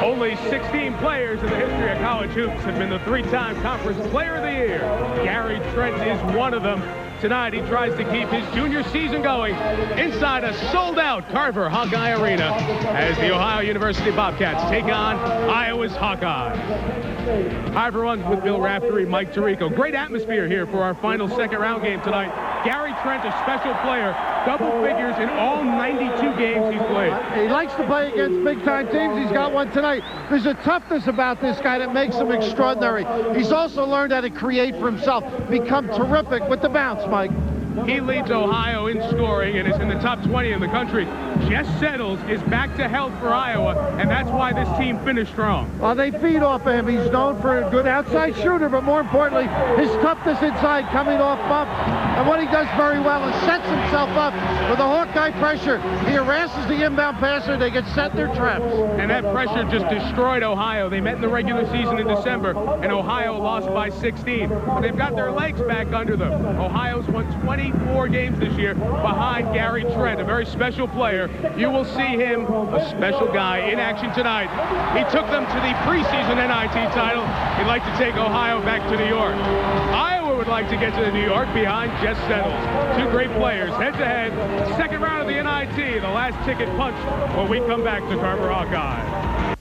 Only 16 players in the history of college hoops have been the three-time Conference Player of the Year. Gary Trent is one of them. Tonight, he tries to keep his junior season going inside a sold-out Carver-Hawkeye arena as the Ohio University Bobcats take on Iowa's Hawkeye. Hi, everyone, with Bill Raftery, Mike Tirico. Great atmosphere here for our final second-round game tonight. Gary Trent, a special player, double figures in all 92 games he's played. He likes to play against big-time teams. He's got one tonight. There's a toughness about this guy that makes him extraordinary. He's also learned how to create for himself, become terrific with the bounce, Mike. He leads Ohio in scoring and is in the top 20 in the country. Jess Settles is back to health for Iowa, and that's why this team finished strong. Well, they feed off of him. He's known for a good outside shooter, but more importantly, his toughness inside coming off bump. And what he does very well is sets himself up with the Hawkeye pressure. He harasses the inbound passer. They get set in their traps. And that pressure just destroyed Ohio. They met in the regular season in December, and Ohio lost by 16. But they've got their legs back under them. Ohio's won 24 games this year behind Gary Trent, a very special player. You will see him, a special guy, in action tonight. He took them to the preseason NIT title. He'd like to take Ohio back to New York. Iowa would like to get to New York behind Jess Settles. Two great players, head-to-head. Second round of the NIT, the last ticket punch when we come back to Carver-Hawkeye.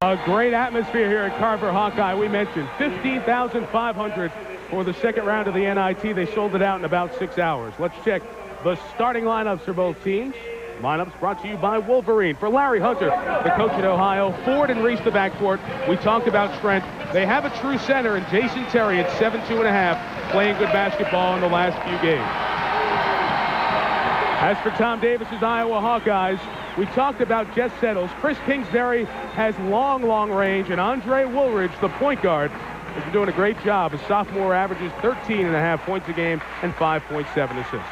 A great atmosphere here at Carver-Hawkeye. We mentioned 15,500 for the second round of the NIT. They sold it out in about 6 hours. Let's check the starting lineups for both teams. Lineups brought to you by Wolverine. For Larry Hunter, the coach at Ohio, Ford and Reese the backcourt. We talked about Trent. They have a true center in Jason Terry at 7'2½", playing good basketball in the last few games. As for Tom Davis's Iowa Hawkeyes, we talked about Jess Settles. Chris Kingsbury has long range, and Andre Woolridge, the point guard, has been doing a great job. His sophomore averages 13.5 points a game and 5.7 assists.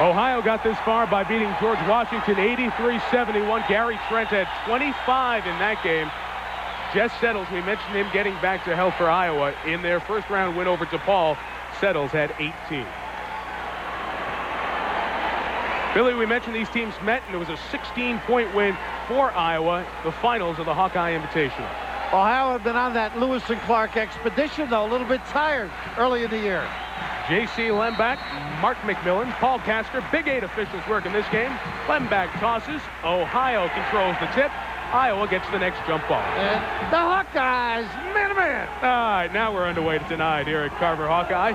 Ohio got this far by beating George Washington 83-71. Gary Trent had 25 in that game. Jess Settles, we mentioned him getting back to health for Iowa. In their first round win over DePaul, Settles had 18. Billy, we mentioned these teams met, and it was a 16-point win for Iowa, the finals of the Hawkeye Invitational. Ohio had been on that Lewis and Clark expedition, though, a little bit tired early in the year. J.C. Lembach, Mark McMillan, Paul Casker, Big 8 officials work in this game. Lembach tosses. Ohio controls the tip. Iowa gets the next jump ball. And the Hawkeyes, man-to-man. All right, now we're underway tonight here at Carver-Hawkeye.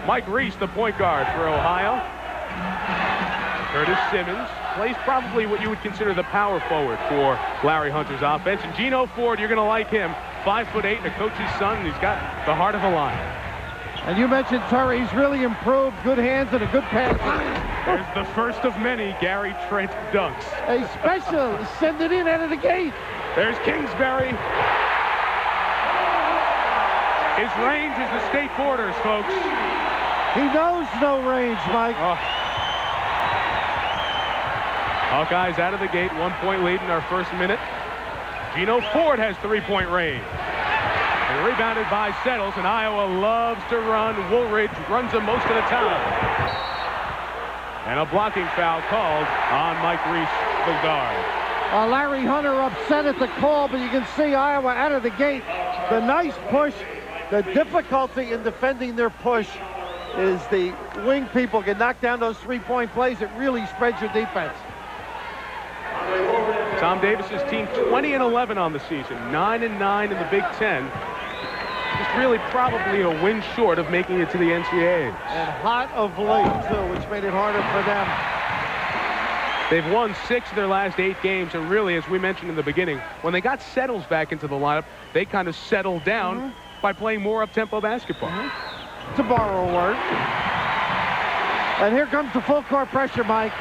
Mike Reese, the point guard for Ohio. Curtis Simmons plays probably what you would consider the power forward for Larry Hunter's offense. And Gino Ford, you're going to like him. 5'8", and a coach's son, and he's got the heart of a lion. And you mentioned Terry. He's really improved. Good hands and a good pass. There's the first of many Gary Trent dunks. A special. Send it in out of the gate. There's Kingsbury. His range is the state borders, folks. He knows no range, Mike. Oh. Hawkeyes out of the gate. 1-point lead in our first minute. Gino Ford has 3-point range. And rebounded by Settles, and Iowa loves to run. Woolridge runs them most of the time. And a blocking foul called on Mike Reese, the guard. Larry Hunter upset at the call, but you can see Iowa out of the gate. The nice push, the difficulty in defending their push is the wing people can knock down those 3-point plays. It really spreads your defense. Tom Davis's team 20-11 on the season, 9-9 in the Big Ten. Just really probably a win short of making it to the NCAAs. And hot of late, too, which made it harder for them. They've won 6 of their last 8 games, and really, as we mentioned in the beginning, when they got Settles back into the lineup, they kind of settled down by playing more up-tempo basketball. To borrow a word. And here comes the full court pressure, Mike.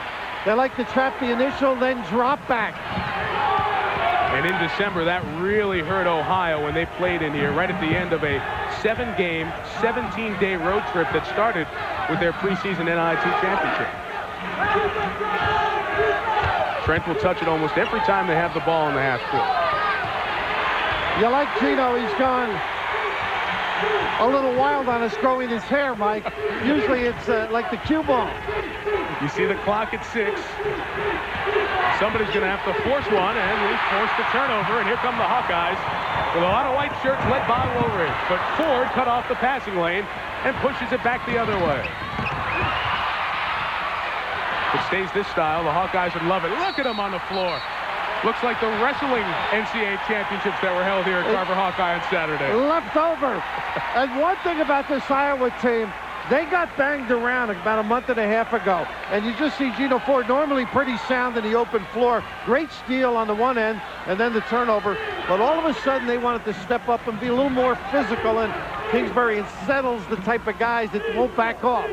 They like to trap the initial, then drop back. And in December, that really hurt Ohio when they played in here right at the end of a 7-game, 17-day road trip that started with their preseason NIT championship. Trent will touch it almost every time they have the ball in the half court. You like Gino, he's gone a little wild on us growing his hair, Mike. Usually it's like the cue ball. You see the clock at 6. Somebody's going to have to force one, and we forced the turnover, and here come the Hawkeyes with a lot of white shirts led by Woolridge. But Ford cut off the passing lane and pushes it back the other way. If it stays this style, the Hawkeyes would love it. Look at him on the floor. Looks like the wrestling NCAA championships that were held here at Carver-Hawkeye on Saturday. Left over. And one thing about this Iowa team, they got banged around about a month and a half ago. And you just see Gino Ford, normally pretty sound in the open floor. Great steal on the one end, and then the turnover. But all of a sudden, they wanted to step up and be a little more physical. And Kingsbury and Settles the type of guys that won't back off.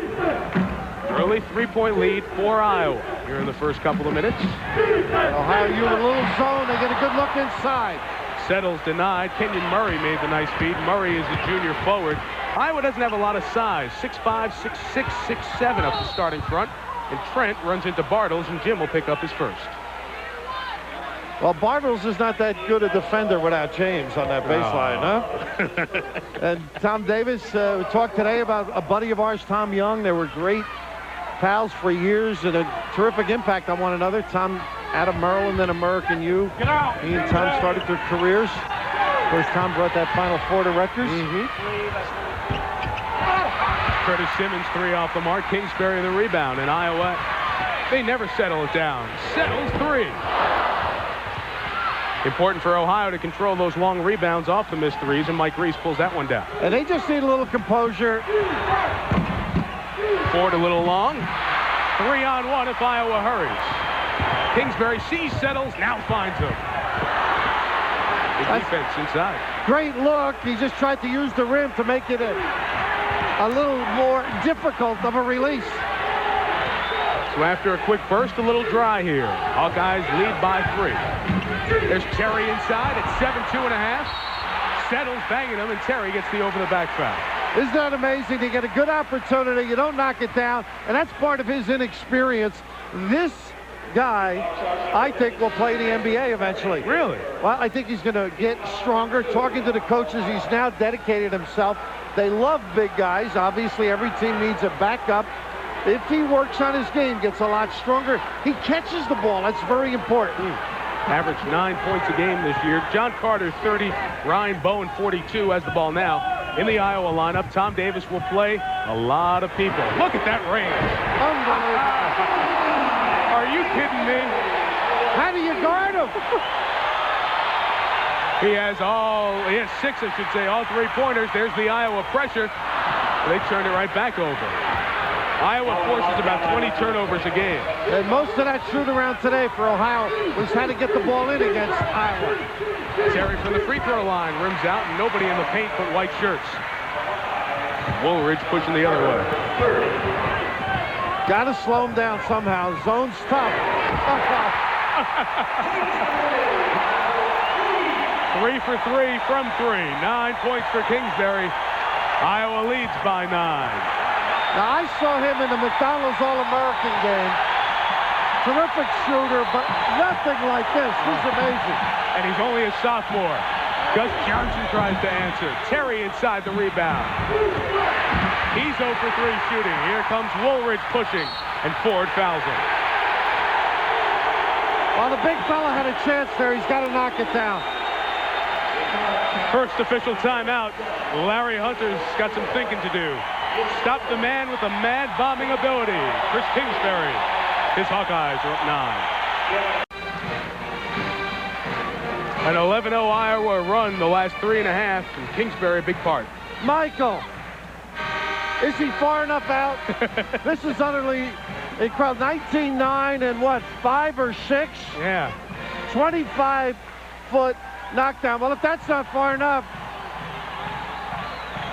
Early 3-point lead for Iowa here in the first couple of minutes. Ohio U in a little zone. They get a good look inside. Settles denied. Kenyon Murray made the nice feed. Murray is the junior forward. Iowa doesn't have a lot of size. 6'5", 6'6", 6'7" up the starting front. And Trent runs into Bartles, and Jim will pick up his first. Well, Bartles is not that good a defender without James on that baseline, huh? And Tom Davis, we talked today about a buddy of ours, Tom Young. They were great pals for years and a terrific impact on one another. Tom out of Maryland, then American U. He and Tom started their careers. Of course, Tom brought that Final Four to Rutgers. Curtis Simmons, 3 off the mark. Kingsbury the rebound. And Iowa, they never settle it down. Settles 3. Important for Ohio to control those long rebounds off the missed threes, and Mike Reese pulls that one down. And they just need a little composure. Ford a little long. 3-on-1 if Iowa hurries. Kingsbury sees Settles, now finds him. Good defense inside. Great look. He just tried to use the rim to make it a little more difficult of a release. So after a quick burst, a little dry here. Hawkeyes lead by 3. There's Terry inside at 7-2.5. Settles banging him, and Terry gets the over-the-back foul. Isn't that amazing? You get a good opportunity, you don't knock it down, and that's part of his inexperience. This guy, I think, will play the NBA eventually. Really? Well, I think he's going to get stronger. Talking to the coaches, he's now dedicated himself. They love big guys. Obviously, every team needs a backup. If he works on his game, gets a lot stronger, he catches the ball. That's very important. Averaged 9 points a game this year. John Carter, 30. Ryan Bowen, 42, has the ball now. In the Iowa lineup, Tom Davis will play a lot of people. Look at that range. Unbelievable. Are you kidding me? How do you guard him? He has 6, I should say, all 3-pointers. There's the Iowa pressure. They turned it right back over. Iowa forces about 20 turnovers a game. And most of that shoot-around today for Ohio was how to get the ball in against Iowa. Terry from the free throw line rims out, and nobody in the paint but white shirts. Woolridge pushing the other way. Got to slow him down somehow. Zone's tough. 3 for 3 from 3. 9 points for Kingsbury. Iowa leads by 9. Now, I saw him in the McDonald's All-American game. Terrific shooter, but nothing like this. This is amazing. And he's only a sophomore. Gus Johnson tries to answer. Terry inside the rebound. He's 0 for 3 shooting. Here comes Woolridge pushing, and Ford fouls him. Well, the big fella had a chance there. He's got to knock it down. First official timeout. Larry Hunter's got some thinking to do. Stop the man with a mad bombing ability. Chris Kingsbury. His Hawkeyes are up 9. An 11-0 Iowa run the last 3.5, and Kingsbury a big part. Michael, is he far enough out? This is utterly incredible. 19-9 and what, 5 or 6? Yeah. 25-foot knockdown. Well, if that's not far enough,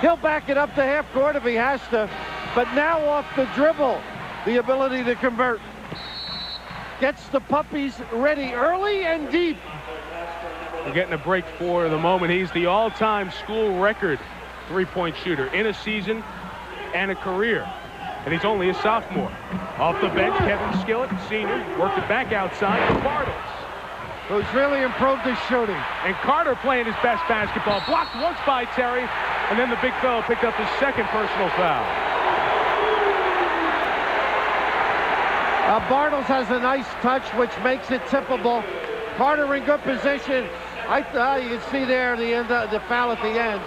he'll back it up to half court if he has to. But now off the dribble, the ability to convert. Gets the puppies ready early and deep. We're getting a break for the moment. He's the all-time school record 3-point shooter in a season and a career. And he's only a sophomore. Off the bench, Kevin Skillett, senior, worked it back outside to Bartles, who's really improved his shooting. And Carter playing his best basketball. Blocked once by Terry, And then the big fellow picked up his second personal foul. Bartles has a nice touch, which makes it tippable. Carter in good position. You can see there the foul at the end.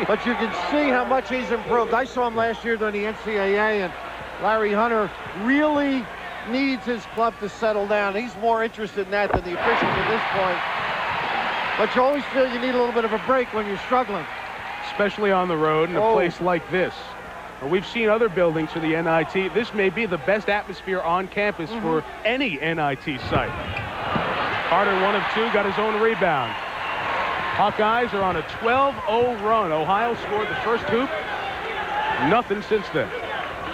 But you can see how much he's improved. I saw him last year during the NCAA, and Larry Hunter really needs his club to settle down. He's more interested in that than the officials at this point. But you always feel you need a little bit of a break when you're struggling. Especially on the road in a place like this. We've seen other buildings for the NIT. This may be the best atmosphere on campus for any NIT site. Carter, 1 of 2, got his own rebound. Hawkeyes are on a 12-0 run. Ohio scored the first hoop. Nothing since then.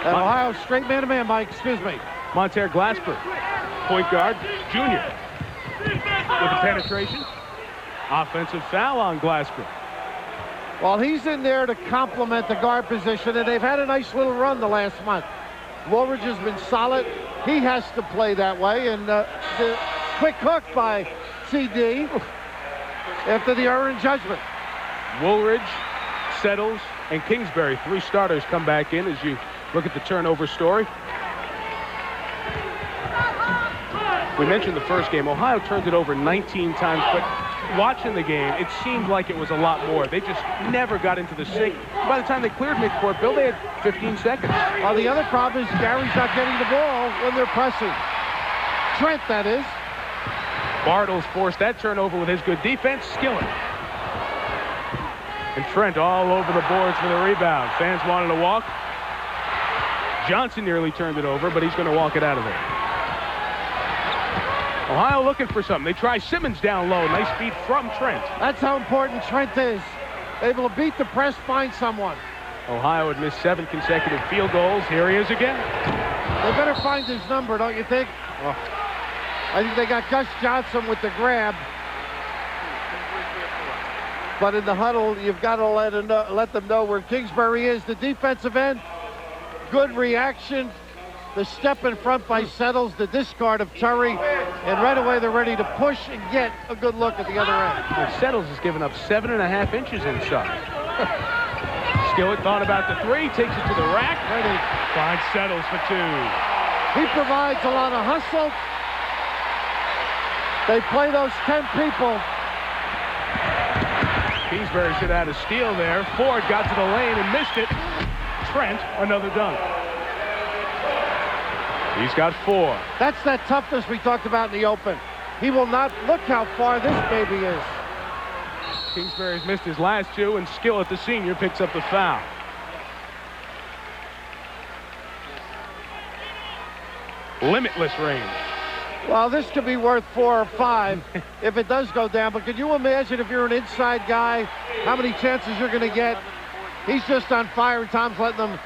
And Ohio straight man-to-man, Mike. Excuse me. Montere Glasper, point guard, junior, with the penetration. Offensive foul on Glasper. Well, he's in there to complement the guard position, and they've had a nice little run the last month. Woolridge has been solid. He has to play that way, and the quick hook by CD after the error in judgment. Woolridge, Settles, and Kingsbury, 3 starters come back in as you look at the turnover story. We mentioned the first game. Ohio turned it over 19 times, but watching the game, it seemed like it was a lot more. They just never got into the sink. By the time they cleared midcourt, Bill, they had 15 seconds. Well, the other problem is Gary's not getting the ball when they're pressing. Trent, that is. Bartles forced that turnover with his good defense. Skillet. And Trent all over the boards for the rebound. Fans wanted to walk. Johnson nearly turned it over, but he's going to walk it out of there. Ohio looking for something. They try Simmons down low. Nice feed from Trent. That's how important Trent is. Able to beat the press, find someone. Ohio had missed 7 consecutive field goals. Here he is again. They better find his number, don't you think? Oh. I think they got Gus Johnson with the grab. But in the huddle, you've got to let them know where Kingsbury is. The defensive end, good reaction. The step in front by Settles, the discard of Tirico, and right away they're ready to push and get a good look at the other end. And Settles has given up 7.5 inches inside. Skillet thought about the 3, takes it to the rack. Ready. Finds Settles for 2. He provides a lot of hustle. They play those 10 people. Kingsbury should have had a steal there. Ford got to the lane and missed it. Trent, another dunk. He's got 4. That's that toughness we talked about in the open. He will not look how far this baby is. Kingsbury's missed his last 2, and Skillet, the senior, picks up the foul. Limitless range. Well, this could be worth 4 or 5 if it does go down. But can you imagine if you're an inside guy, how many chances you're going to get? He's just on fire. Tom's letting them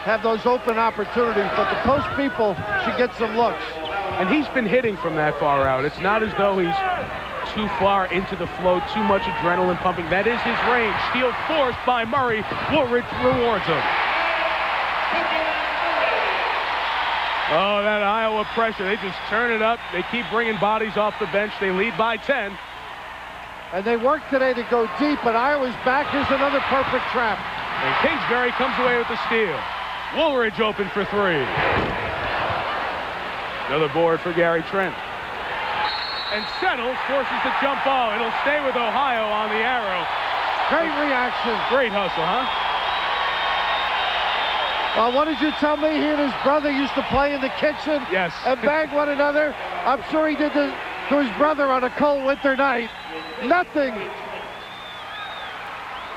have those open opportunities, but the post people should get some looks. And he's been hitting from that far out. It's not as though he's too far into the flow, too much adrenaline pumping. That is his range. Steal forced by Murray. Woolridge rewards him. Oh, that Iowa pressure. They just turn it up. They keep bringing bodies off the bench. They lead by 10. And they work today to go deep, but Iowa's back. Here's another perfect trap. And Kingsbury comes away with the steal. Woolridge open for 3. Another board for Gary Trent. And Settles forces the jump ball. It'll stay with Ohio on the arrow. Great reaction. Great hustle, huh? Well, what did you tell me? He and his brother used to play in the kitchen. Yes. And bang one another. I'm sure he did this to his brother on a cold winter night. Nothing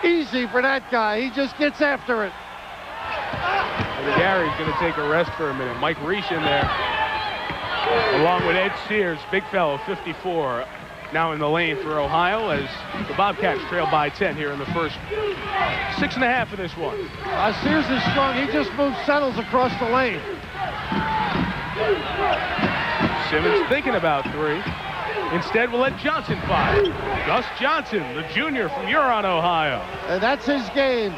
easy for that guy. He just gets after it. And Gary's going to take a rest for a minute. Mike Reich in there, along with Ed Sears, big fellow, 54, now in the lane for Ohio as the Bobcats trail by 10 here in the first 6.5 of this one. Sears is strong. He just moved Settles across the lane. Simmons thinking about 3. Instead, we'll let Johnson fire. Gus Johnson, the junior from Huron, Ohio. And that's his game.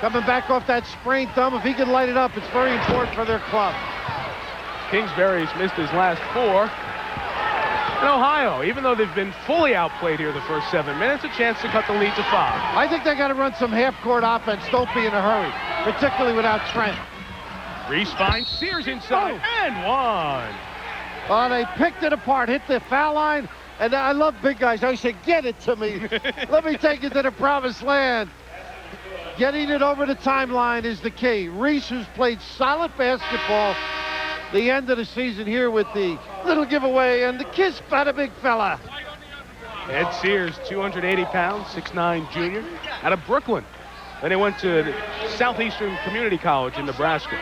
Coming back off that sprained thumb, if he can light it up, it's very important for their club. Kingsbury's missed his last 4. And Ohio, even though they've been fully outplayed here the first 7 minutes, a chance to cut the lead to 5. I think they got to run some half-court offense. Don't be in a hurry, particularly without Trent. Reese finds Sears inside and one. Oh, they picked it apart, hit the foul line, and I love big guys. I say, get it to me. Let me take it to the promised land. Getting it over the timeline is the key. Reese, who's played solid basketball the end of the season here with the little giveaway and the kiss by the big fella. Ed Sears, 280 pounds, 6'9" junior, out of Brooklyn. Then he went to Southeastern Community College in Nebraska.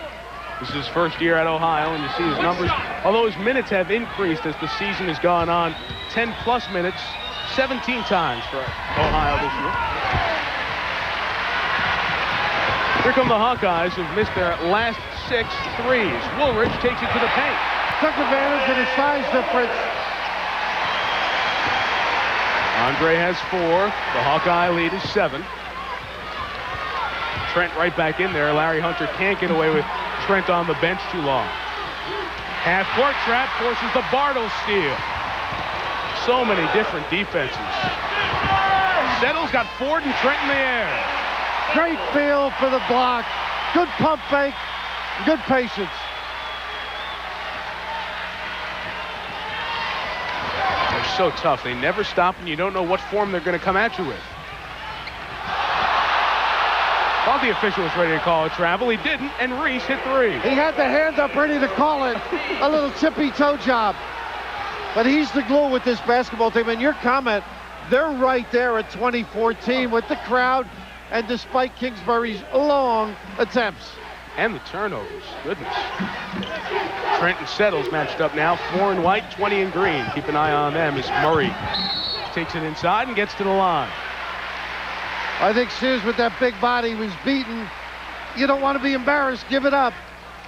This is his first year at Ohio, and you see his numbers. Although his minutes have increased as the season has gone on, 10-plus minutes, 17 times for Ohio this year. Here come the Hawkeyes, who've missed their last 6 threes. Woolridge takes it to the paint. Took advantage of the size difference. Andre has 4. The Hawkeye lead is 7. Trent right back in there. Larry Hunter can't get away with Trent on the bench too long. Half-court trap forces the Bartle steal. So many different defenses. Settles got Ford and Trent in the air. Great feel for the block. Good pump fake. Good patience. They're so tough. They never stop, and you don't know what form they're going to come at you with. Thought the official was ready to call a travel. He didn't, and Reese hit 3. He had the hand up ready to call it. A little tippy toe job. But he's the glue with this basketball team. And your comment, they're right there at 2014 with the crowd, and despite Kingsbury's long attempts. And the turnovers. Goodness. Trent and Settles matched up now. 4 in white, 20 in green. Keep an eye on them as Murray takes it inside and gets to the line. I think Sears with that big body was beaten. You don't want to be embarrassed. Give it up.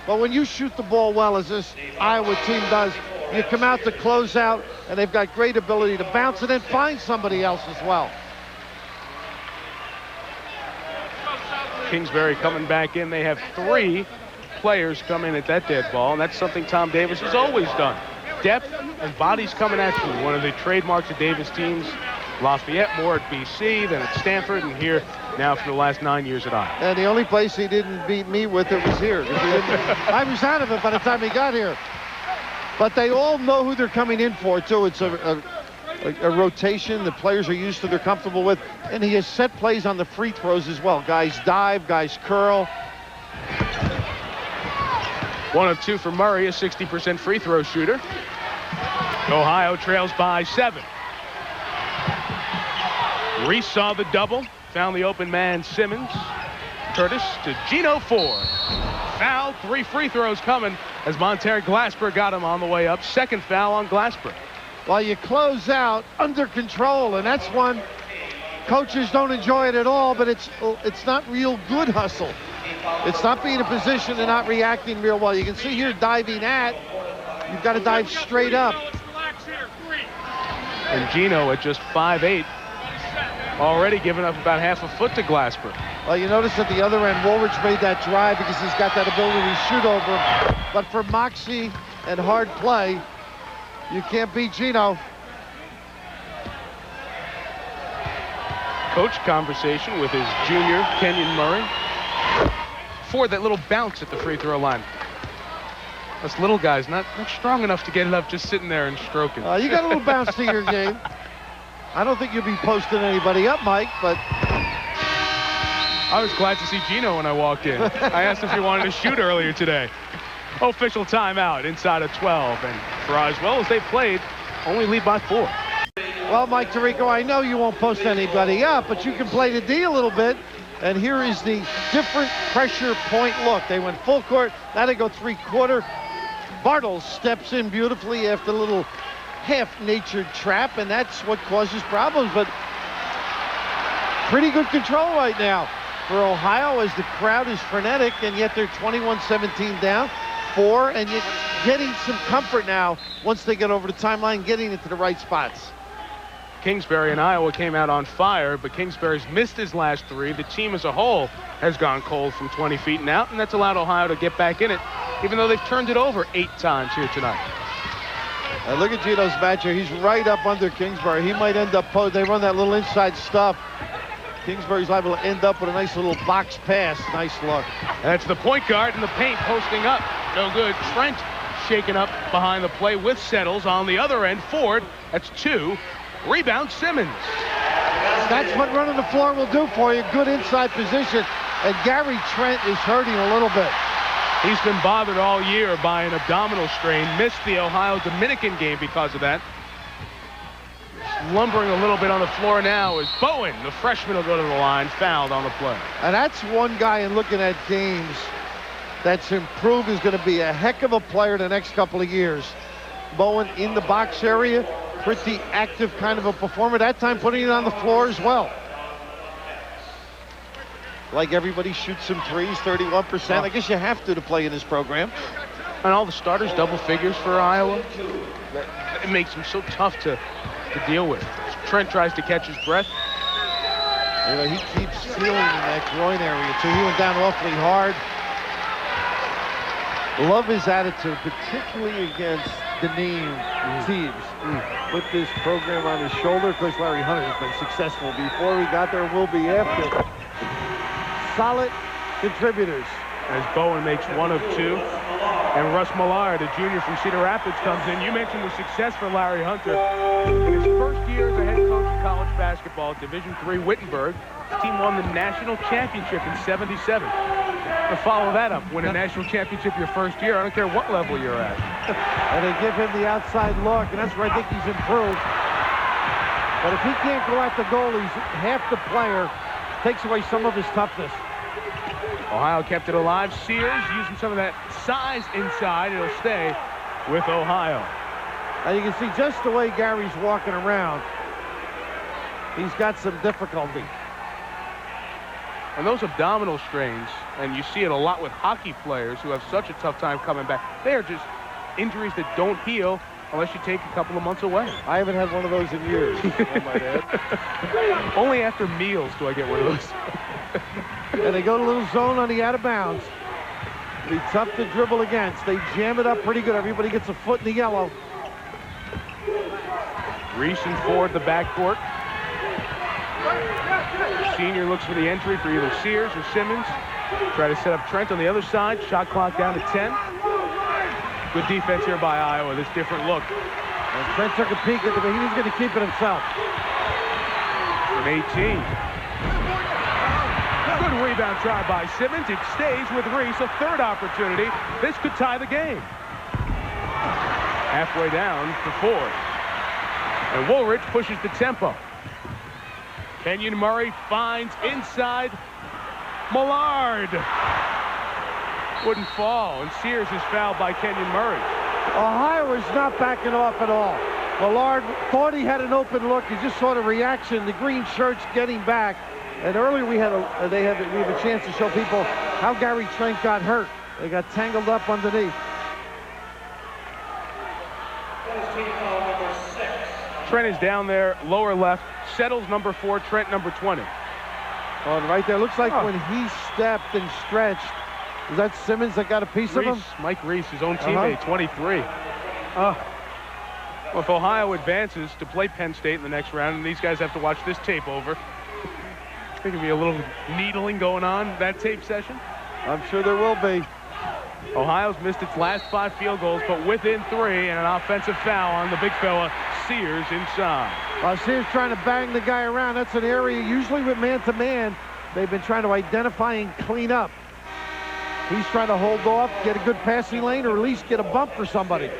But when you shoot the ball well, as this Iowa team does, you come out to close out, and they've got great ability to bounce it and find somebody else as well. Kingsbury coming back in. They have 3 players come in at that dead ball, and that's something Tom Davis has always done. Depth and bodies coming at you. One of the trademarks of Davis teams. Lafayette, more at BC, then at Stanford, and here now for the last 9 years at Iowa. And the only place he didn't beat me with it was here. I was out of it by the time he got here. But they all know who they're coming in for, too. It's a rotation the players are used to, they're comfortable with. And he has set plays on the free throws as well. Guys dive, guys curl. 1 of 2 for Murray, a 60% free throw shooter. Ohio trails by 7. Reese saw the double, found the open man Simmons. Curtis to Gino Ford. Foul, 3 free throws coming as Monterey Glasper got him on the way up. Second foul on Glasper. Well, you close out under control, and that's one coaches don't enjoy it at all, but it's not real good hustle. It's not being in position and not reacting real well. You can see here diving at, you've got to dive straight up. And Gino at just 5'8", already giving up about half a foot to Glasper. Well, you notice at the other end, Woolridge made that drive because he's got that ability to shoot over. But for moxie and hard play, you can't beat Gino. Coach conversation with his junior, Kenyon Murray. For that little bounce at the free throw line. Us little guys not strong enough to get it up just sitting there and stroking. You got a little bounce to your game. I don't think you'll be posting anybody up, Mike, but... I was glad to see Gino when I walked in. I asked if he wanted to shoot earlier today. Official timeout inside of 12. And for as well as they played, only lead by 4. Well, Mike Tirico, I know you won't post anybody up, but you can play the D a little bit. And here is the different pressure point look. They went full court. Now they go 3-quarter. Bartles steps in beautifully after a little half-natured trap, and that's what causes problems. But pretty good control right now for Ohio as the crowd is frenetic, and yet they're 21-17 down. 4, and yet getting some comfort now once they get over the timeline, getting into the right spots. Kingsbury and Iowa came out on fire, but Kingsbury's missed his last 3. The team as a whole has gone cold from 20 feet and out, and that's allowed Ohio to get back in it, even though they've turned it over 8 times here tonight. And look at Gino's match here. He's right up under Kingsbury. He might end up, they run that little inside stuff. Kingsbury's liable to end up with a nice little box pass. Nice look. That's the point guard in the paint posting up. No good. Trent shaken up behind the play with Settles. On the other end, Ford. That's 2. Rebound, Simmons. That's what running the floor will do for you. Good inside position. And Gary Trent is hurting a little bit. He's been bothered all year by an abdominal strain. Missed the Ohio-Dominican game because of that. Lumbering a little bit on the floor now is Bowen. The freshman will go to the line, fouled on the play. And that's one guy in looking at games that's improved, is going to be a heck of a player the next couple of years. Bowen in the box area, pretty active kind of a performer. That time putting it on the floor as well. Like everybody shoots some threes, 31%. I guess you have to play in this program. And all the starters double figures for Iowa. It makes them so tough to deal with. Trent tries to catch his breath. You know, he keeps feeling in that groin area too. He went down awfully hard. Love his attitude, particularly against the name teams. Put this program on his shoulder. Of course, Larry Hunter has been successful before we got there, will be after. Solid contributors. As Bowen makes 1 of 2. And Russ Millard, a junior from Cedar Rapids, comes in. You mentioned the success for Larry Hunter. In his first year as a head coach of college basketball at Division III Wittenberg, his team won the national championship in '77. To follow that up, win a national championship your first year, I don't care what level you're at. And they give him the outside look, and that's where I think he's improved. But if he can't go at the goal, he's half the player, takes away some of his toughness. Ohio kept it alive. Sears using some of that size inside. It'll stay with Ohio. Now you can see just the way Gary's walking around. He's got some difficulty. And those abdominal strains, and you see it a lot with hockey players who have such a tough time coming back. They are just injuries that don't heal unless you take a couple of months away. I haven't had one of those in years, I might add. Only after meals do I get one of those. And they go to a little zone on the out of bounds. Be tough to dribble against. They jam it up pretty good. Everybody gets a foot in the yellow. Reese and Ford, the backcourt. Senior looks for the entry for either Sears or Simmons. Try to set up Trent on the other side. Shot clock down to 10. Good defense here by Iowa. This different look. And Trent took a peek at the, he was going to keep it himself. From 18. Good rebound try by Simmons. It stays with Reese. A third opportunity. This could tie the game. Halfway down to Ford. And Woolridge pushes the tempo. Kenyon Murray finds inside Millard. Wouldn't fall, and Sears is fouled by Kenyon Murray. Ohio is not backing off at all. Millard thought he had an open look. He just saw the reaction. The green shirts getting back. And earlier we have a chance to show people how Gary Trent got hurt. They got tangled up underneath. Trent is down there, lower left. Settles number 4, Trent number 20. Oh, and right there, looks like when he stepped and stretched, is that Simmons that got a piece of him? Mike Reese, his own teammate, 23. Well, if Ohio advances to play Penn State in the next round, and these guys have to watch this tape over, I think there'll be a little needling going on that tape session. I'm sure there will be. Ohio's missed its last 5 field goals, but within 3, and an offensive foul on the big fella, Sears inside. Sears trying to bang the guy around. That's an area usually with man-to-man they've been trying to identify and clean up. He's trying to hold off, get a good passing lane, or at least get a bump for somebody.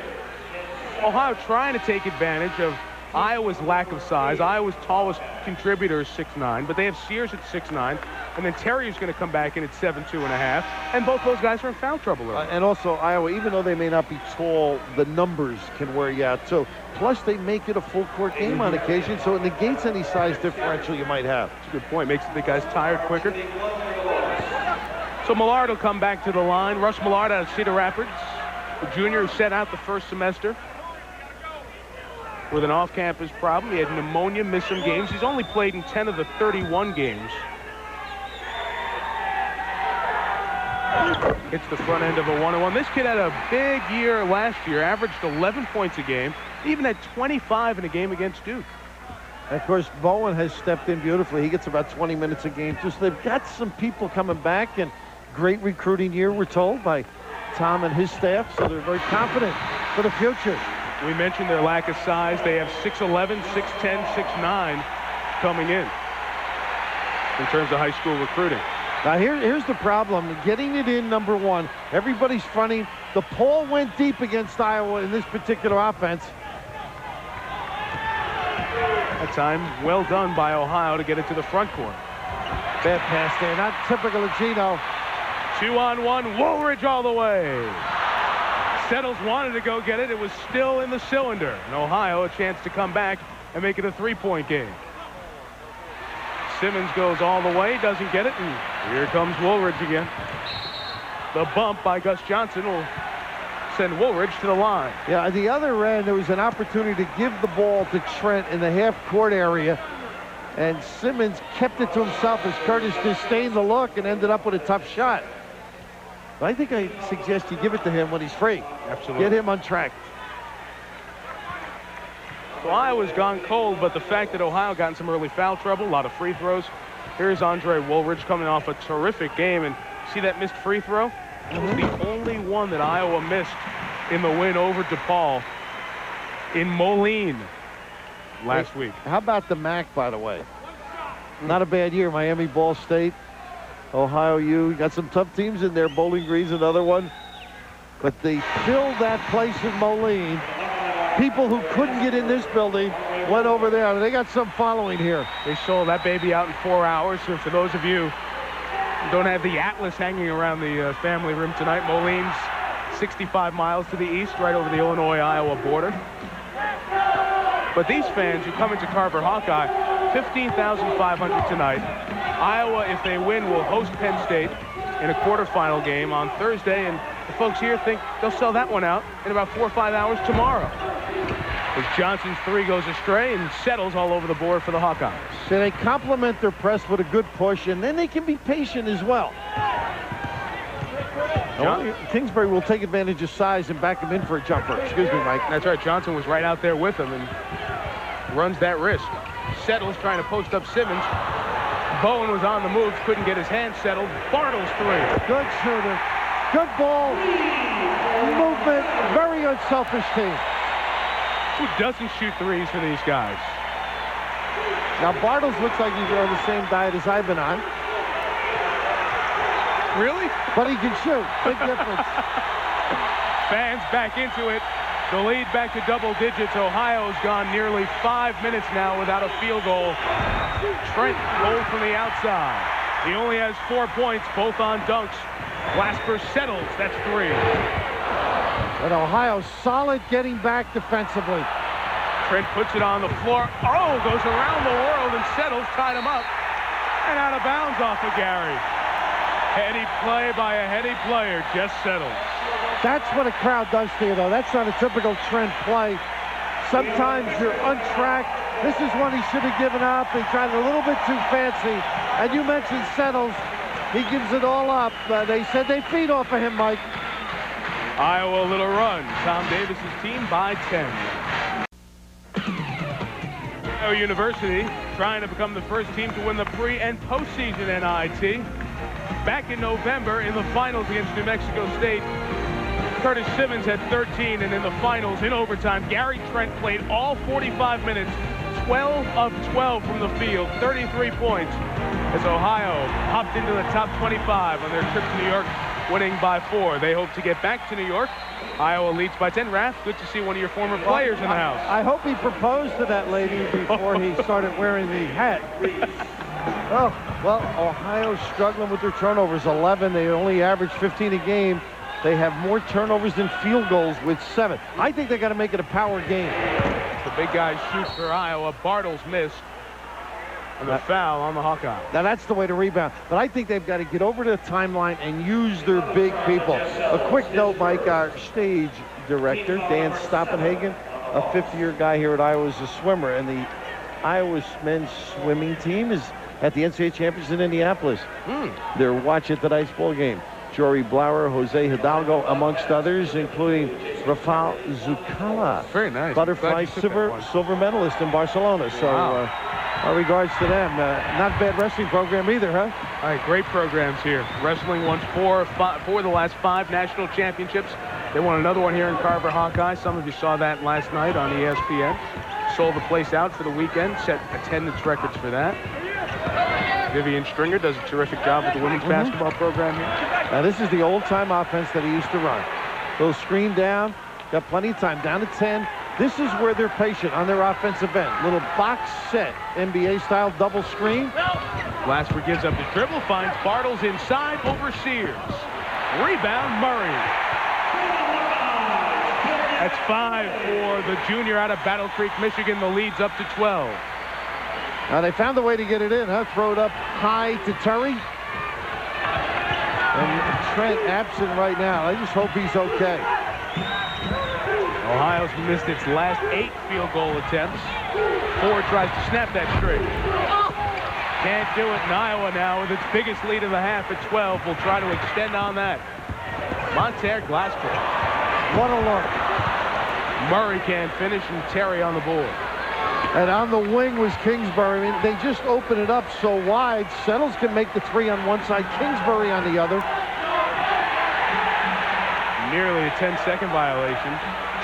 Ohio trying to take advantage of Iowa's lack of size. Iowa's tallest contributor is 6'9", but they have Sears at 6'9", and then Terry's going to come back in at 7'2½", and both those guys are in foul trouble. And also Iowa, even though they may not be tall, the numbers can wear you out too. Plus they make it a full court game on occasion, so it negates any size differential you might have. That's a good point. Makes the guys tired quicker. So Millard will come back to the line. Russ Millard out of Cedar Rapids, the junior who set out the first semester with an off-campus problem. He had pneumonia, missed some games. He's only played in 10 of the 31 games. Hits the front end of a 1-1. This kid had a big year last year, averaged 11 points a game, even had 25 in a game against Duke. And of course, Bowen has stepped in beautifully. He gets about 20 minutes a game. Just they've got some people coming back, and great recruiting year, we're told, by Tom and his staff, so they're very confident for the future. We mentioned their lack of size. They have 6'11", 6'10", 6'9", coming in terms of high school recruiting. Now here's the problem, getting it in, number one. Everybody's fronting. The ball went deep against Iowa in this particular offense. That time, well done by Ohio to get it to the front court. Bad pass there, not typical of Gino. 2-on-1, Woolridge all the way. Settles wanted to go get it. It was still in the cylinder. And Ohio a chance to come back and make it a 3-point game. Simmons goes all the way, doesn't get it, and here comes Woolridge again. The bump by Gus Johnson will send Woolridge to the line. Yeah, at the other end, there was an opportunity to give the ball to Trent in the half-court area, and Simmons kept it to himself as Curtis disdained the look and ended up with a tough shot. But I think I suggest you give it to him when he's free. Absolutely. Get him untracked. So Iowa's gone cold, but the fact that Ohio got in some early foul trouble, a lot of free throws. Here's Andre Woolridge coming off a terrific game, and see that missed free throw? It was the only one that Iowa missed in the win over DePaul in Moline last week. How about the MAC, by the way? Not a bad year. Miami, Ball State, Ohio U. Got some tough teams in there. Bowling Green's another one. But they filled that place in Moline. People who couldn't get in this building went over there. They got some following here. They sold that baby out in 4 hours. So for those of you who don't have the Atlas hanging around the family room tonight, Moline's 65 miles to the east, right over the Illinois-Iowa border. But these fans who come into Carver-Hawkeye, 15,500 tonight. Iowa, if they win, will host Penn State in a quarterfinal game on Thursday, and the folks here think they'll sell that one out in about 4 or 5 hours tomorrow. As Johnson's three goes astray and Settles all over the board for the Hawkeyes. So they complement their press with a good push, and then they can be patient as well. Kingsbury will take advantage of size and back him in for a jumper. Excuse me, Mike. That's right. Johnson was right out there with him and runs that risk. Settles trying to post up Simmons. Bowen was on the move, couldn't get his hand settled. Bartles three. Good shooter. Good ball. Movement. Very unselfish team. Who doesn't shoot threes for these guys? Now Bartles looks like he's on the same diet as I've been on. Really? But he can shoot. Big difference. Fans back into it. The lead back to double digits. Ohio's gone nearly 5 minutes now without a field goal. Trent goal from the outside. He only has 4 points, both on dunks. Glasper Settles, that's three. And Ohio solid getting back defensively. Trent puts it on the floor. Oh, goes around the world and Settles tied him up. And out of bounds off of Gary. Heady play by a heady player, Jess Settles. That's what a crowd does to you, though. That's not a typical Trent play. Sometimes you're untracked. This is one he should have given up. He tried a little bit too fancy. And you mentioned Settles. He gives it all up. They said they feed off of him, Mike. Iowa a little run. Tom Davis's team by 10. Ohio University trying to become the first team to win the pre- and postseason NIT. Back in November in the finals against New Mexico State, Curtis Simmons had 13, and in the finals in overtime, Gary Trent played all 45 minutes, 12 of 12 from the field, 33 points, as Ohio hopped into the top 25 on their trip to New York, winning by 4. They hope to get back to New York. Iowa leads by 10. Raph, good to see one of your former players in the house. I hope he proposed to that lady before he started wearing the hat. Oh, well, Ohio's struggling with their turnovers, 11. They only average 15 a game. They have more turnovers than field goals with 7. I think they got to make it a power game. The big guy shoots for Iowa. Bartles missed. And the foul on the Hawkeye. Now that's the way to rebound. But I think they've got to get over to the timeline and use their big people. A quick note, Mike, our stage director, Dan Stoppenhagen, a 50-year guy here at Iowa, is a swimmer. And the Iowa men's swimming team is at the NCAA Championships in Indianapolis. They're watching tonight's ball game. Jory Blauer, Jose Hidalgo, amongst others, including Rafael Zucala. Very nice. Butterfly silver medalist in Barcelona. So our regards to them. Not bad wrestling program either, huh? All right, great programs here. Wrestling won four of the last 5 national championships. They won another one here in Carver-Hawkeye. Some of you saw that last night on ESPN. Sold the place out for the weekend. Set attendance records for that. Vivian Stringer does a terrific job with the women's basketball program here. Now this is the old-time offense that he used to run. Little screen down. Got plenty of time. Down to 10. This is where they're patient on their offensive end. Little box set, NBA-style double screen. Glasper gives up the dribble, finds Bartles inside over Sears. Rebound, Murray. That's 5 for the junior out of Battle Creek, Michigan. The lead's up to 12. Now they found a way to get it in, huh? Throw it up high to Terry. And Trent absent right now. I just hope he's okay. Ohio's missed its last 8 field goal attempts. Ford tries to snap that straight. Can't do it in Iowa now with its biggest lead of the half at 12. Will try to extend on that. Monterre Glasper. What a look. Murray can't finish, and Terry on the board. And on the wing was Kingsbury. I mean, they just open it up so wide. Settles can make the 3 on one side, Kingsbury on the other. Nearly a 10-second violation.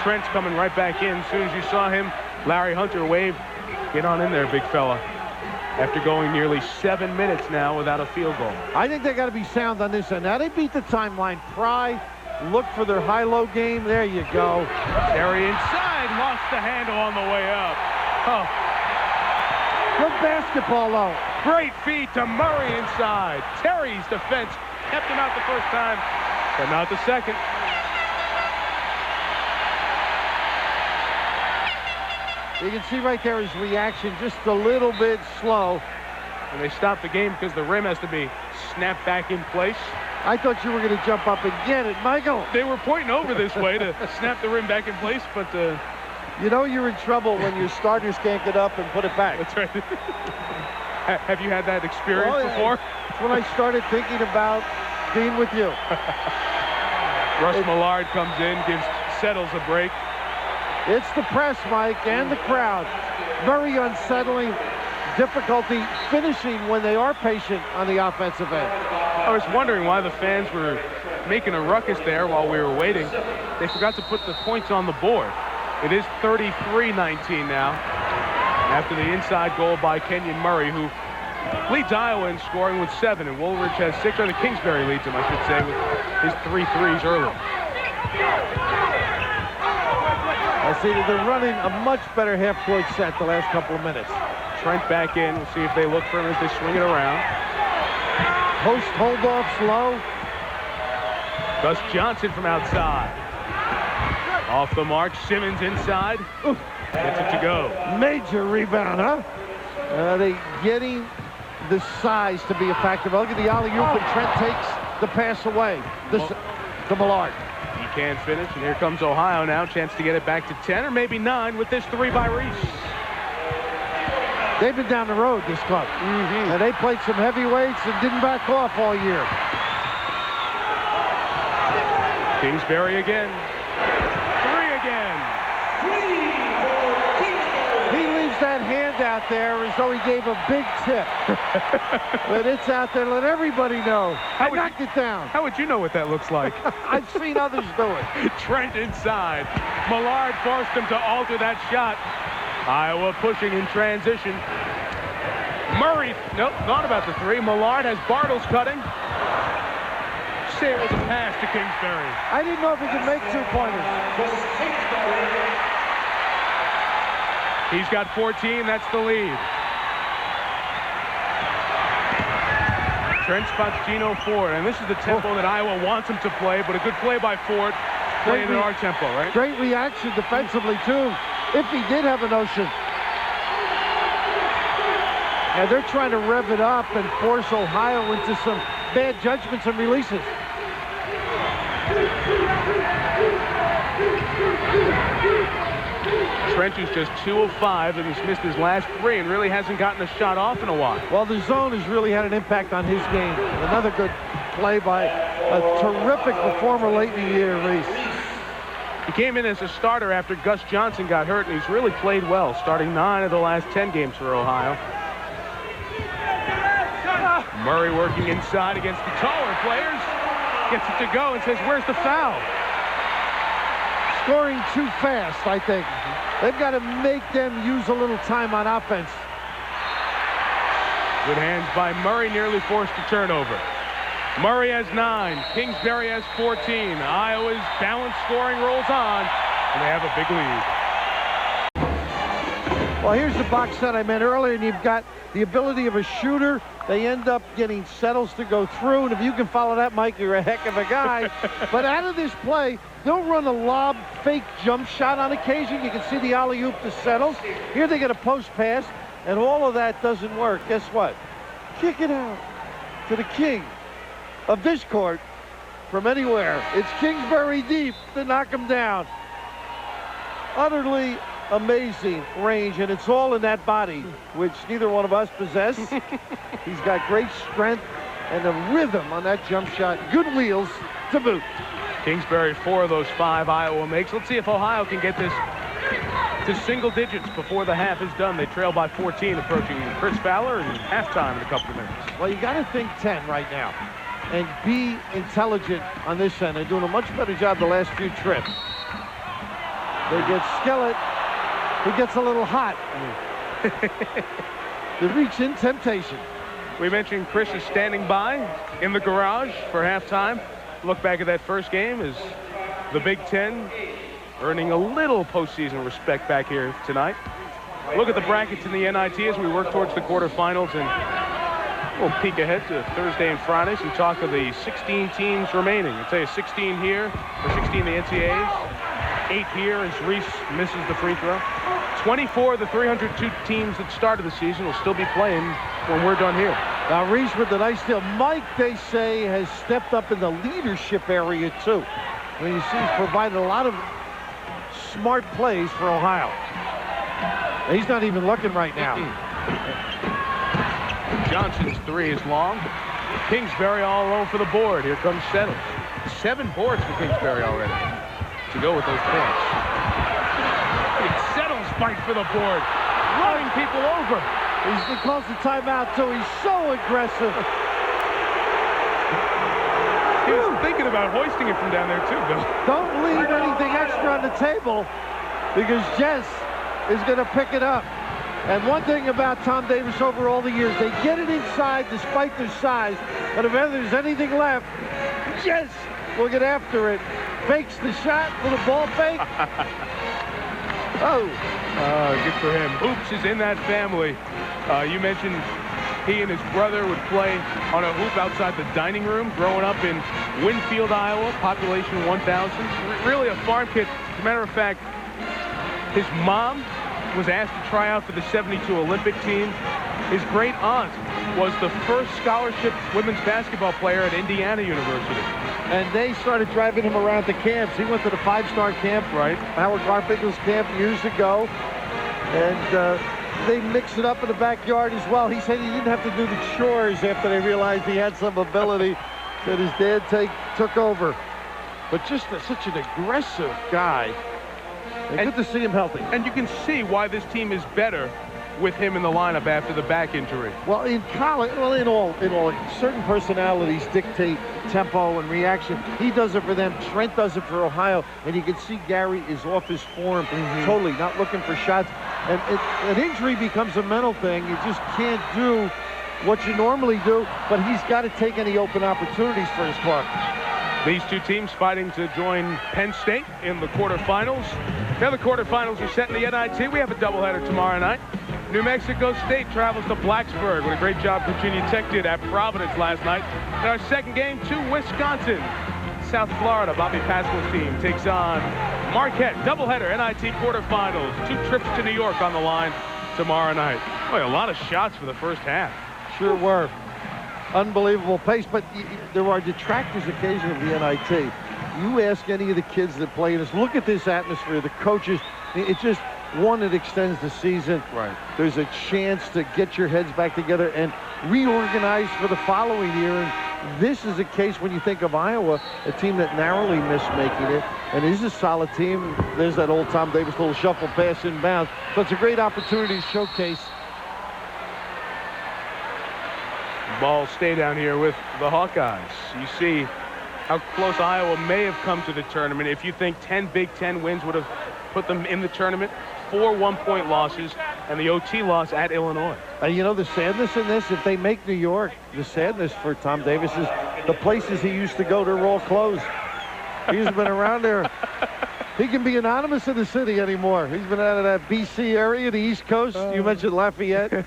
Trent's coming right back in. As soon as you saw him, Larry Hunter waved. Get on in there, big fella. After going nearly 7 minutes now without a field goal. I think they got to be sound on this end. Now they beat the timeline. Pry, look for their high-low game. There you go. Terry inside, lost the handle on the way up. Oh. Good basketball, though. Great feed to Murray inside. Terry's defense kept him out the first time, but not the second. You can see right there his reaction, just a little bit slow. And they stopped the game because the rim has to be snapped back in place. I thought you were going to jump up and get it, Michael. They were pointing over this way to snap the rim back in place, but... You know you're in trouble when your starters can't get up and put it back. That's right. Have you had that experience before? That's when I started thinking about being with you. Russ Millard comes in, gives Settles a break. It's the press, Mike, and the crowd. Very unsettling. Difficulty finishing when they are patient on the offensive end. I was wondering why the fans were making a ruckus there while we were waiting. They forgot to put the points on the board. It is 33-19 now after the inside goal by Kenyon Murray, who leads Iowa in scoring with 7, and Woolridge has 6, or the Kingsbury leads him, I should say, with his 3 threes early. I see that they're running a much better half-court set the last couple of minutes. Trent back in. We'll see if they look for him as they swing it around. Post hold-off slow. Gus Johnson from outside. Off the mark, Simmons inside. Oof. Gets it to go. Major rebound, huh? Are they getting the size to be effective? Look at the alley-oop, and Trent takes the pass away. To Millard. He can't finish, and here comes Ohio now. Chance to get it back to 10 or maybe 9 with this 3 by Reese. They've been down the road, this club. And they played some heavyweights and didn't back off all year. Kingsbury again. 3 again. He leaves that hand out there as though he gave a big tip. But it's out there. Let everybody know. I knocked it down. How would you know what that looks like? I've seen others do it. Trent inside. Millard forced him to alter that shot. Iowa pushing in transition. Murray, nope, not about the 3. Millard has Bartles cutting. Say it was a pass to Kingsbury. I didn't know if he could make 2-pointers. He's got 14, that's the lead. Trent spots Gino Ford, and this is the tempo that Iowa wants him to play, but a good play by Ford, playing in our tempo, right? Great reaction defensively, too. If he did have a notion. And they're trying to rev it up and force Ohio into some bad judgments and releases. Trent is just 2 of 5 and he's missed his last 3 and really hasn't gotten a shot off in a while. Well, the zone has really had an impact on his game. Another good play by a terrific performer late in the year, Reese. He came in as a starter after Gus Johnson got hurt, and he's really played well, starting 9 of the last 10 games for Ohio. Murray working inside against the taller players. Gets it to go and says, where's the foul? Scoring too fast, I think. They've got to make them use a little time on offense. Good hands by Murray, nearly forced a turnover. Murray has 9. Kingsbury has 14. Iowa's balanced scoring rolls on, and they have a big lead. Well, here's the box set I meant earlier, and you've got the ability of a shooter. They end up getting Settles to go through, and if you can follow that, Mike, you're a heck of a guy. But out of this play, they'll run a lob fake jump shot on occasion. You can see the alley-oop to Settles. Here they get a post pass, and all of that doesn't work. Guess what? Kick it out to the king of this court from anywhere. It's Kingsbury deep to knock him down. Utterly amazing range, and it's all in that body, which neither one of us possess. He's got great strength and a rhythm on that jump shot. Good wheels to boot. Kingsbury, 4 of those 5 Iowa makes. Let's see if Ohio can get this to single digits before the half is done. They trail by 14, approaching Chris Fowler in halftime in a couple of minutes. Well, you got to think 10 right now and be intelligent on this end. They're doing a much better job the last few trips. They get Skillett, who gets a little hot. They reach in temptation. We mentioned Chris is standing by in the garage for halftime. Look back at that first game as the Big Ten earning a little postseason respect back here tonight. Look at the brackets in the NIT as we work towards the quarterfinals, and we'll peek ahead to Thursday and Fridays and talk of the 16 teams remaining. I'll tell you 16 here, or 16 the NCAAs, 8 here as Reese misses the free throw. 24 of the 302 teams that started the season will still be playing when we're done here. Now Reese with the nice steal. Mike, they say, has stepped up in the leadership area too. When you see he's provided a lot of smart plays for Ohio. He's not even looking right now. Johnson's 3 is long. Kingsbury all alone for the board. Here comes Settles. 7 boards for Kingsbury already to go with those points. Settles fight for the board, running people over. He calls the timeout too. He's so aggressive. He was thinking about hoisting it from down there too, Bill. Don't leave anything extra on the table because Jess is going to pick it up. And one thing about Tom Davis over all the years, they get it inside despite their size. But if ever there's anything left, Jess will get after it. Fakes the shot with a ball fake. Good for him. Hoops is in that family. You mentioned he and his brother would play on a hoop outside the dining room growing up in Winfield, Iowa, population 1,000. Really a farm kid. As a matter of fact, his mom was asked to try out for the 72 Olympic team. His great aunt was the first scholarship women's basketball player at Indiana University. And they started driving him around the camps. He went to the 5-star camp, right? Howard Garfinkel's camp years ago. And they mix it up in the backyard as well. He said he didn't have to do the chores after they realized he had some ability that his dad took over. But just such an aggressive guy. And good to see him healthy. And you can see why this team is better with him in the lineup after the back injury. Well, in college, in all, certain personalities dictate tempo and reaction. He does it for them. Trent does it for Ohio. And you can see Gary is off his form, totally not looking for shots. And an injury becomes a mental thing. You just can't do what you normally do, but he's got to take any open opportunities for his club. These two teams fighting to join Penn State in the quarterfinals. The other quarterfinals are set in the NIT. We have a doubleheader tomorrow night. New Mexico State travels to Blacksburg. What a great job Virginia Tech did at Providence last night. In our second game, to Wisconsin. South Florida, Bobby Pascal's team takes on Marquette. Doubleheader, NIT quarterfinals. 2 trips to New York on the line tomorrow night. Boy, a lot of shots for the first half. Sure were. Unbelievable pace, but there are detractors occasionally of the NIT. You ask any of the kids that play this, look at this atmosphere, the coaches, it's just one that extends the season. Right. There's a chance to get your heads back together and reorganize for the following year. And this is a case when you think of Iowa, a team that narrowly missed making it, and is a solid team. There's that old Tom Davis little shuffle pass inbounds. So it's a great opportunity to showcase. Ball stay down here with the Hawkeyes. You see how close Iowa may have come to the tournament. If you think 10 Big Ten wins would have put them in the tournament, 4 one-point losses, and the OT loss at Illinois. You know, the sadness in this, if they make New York, the sadness for Tom Davis is the places he used to go, they're all closed. He's been around there. He can be anonymous in the city anymore. He's been out of that BC area, the East Coast. You mentioned Lafayette.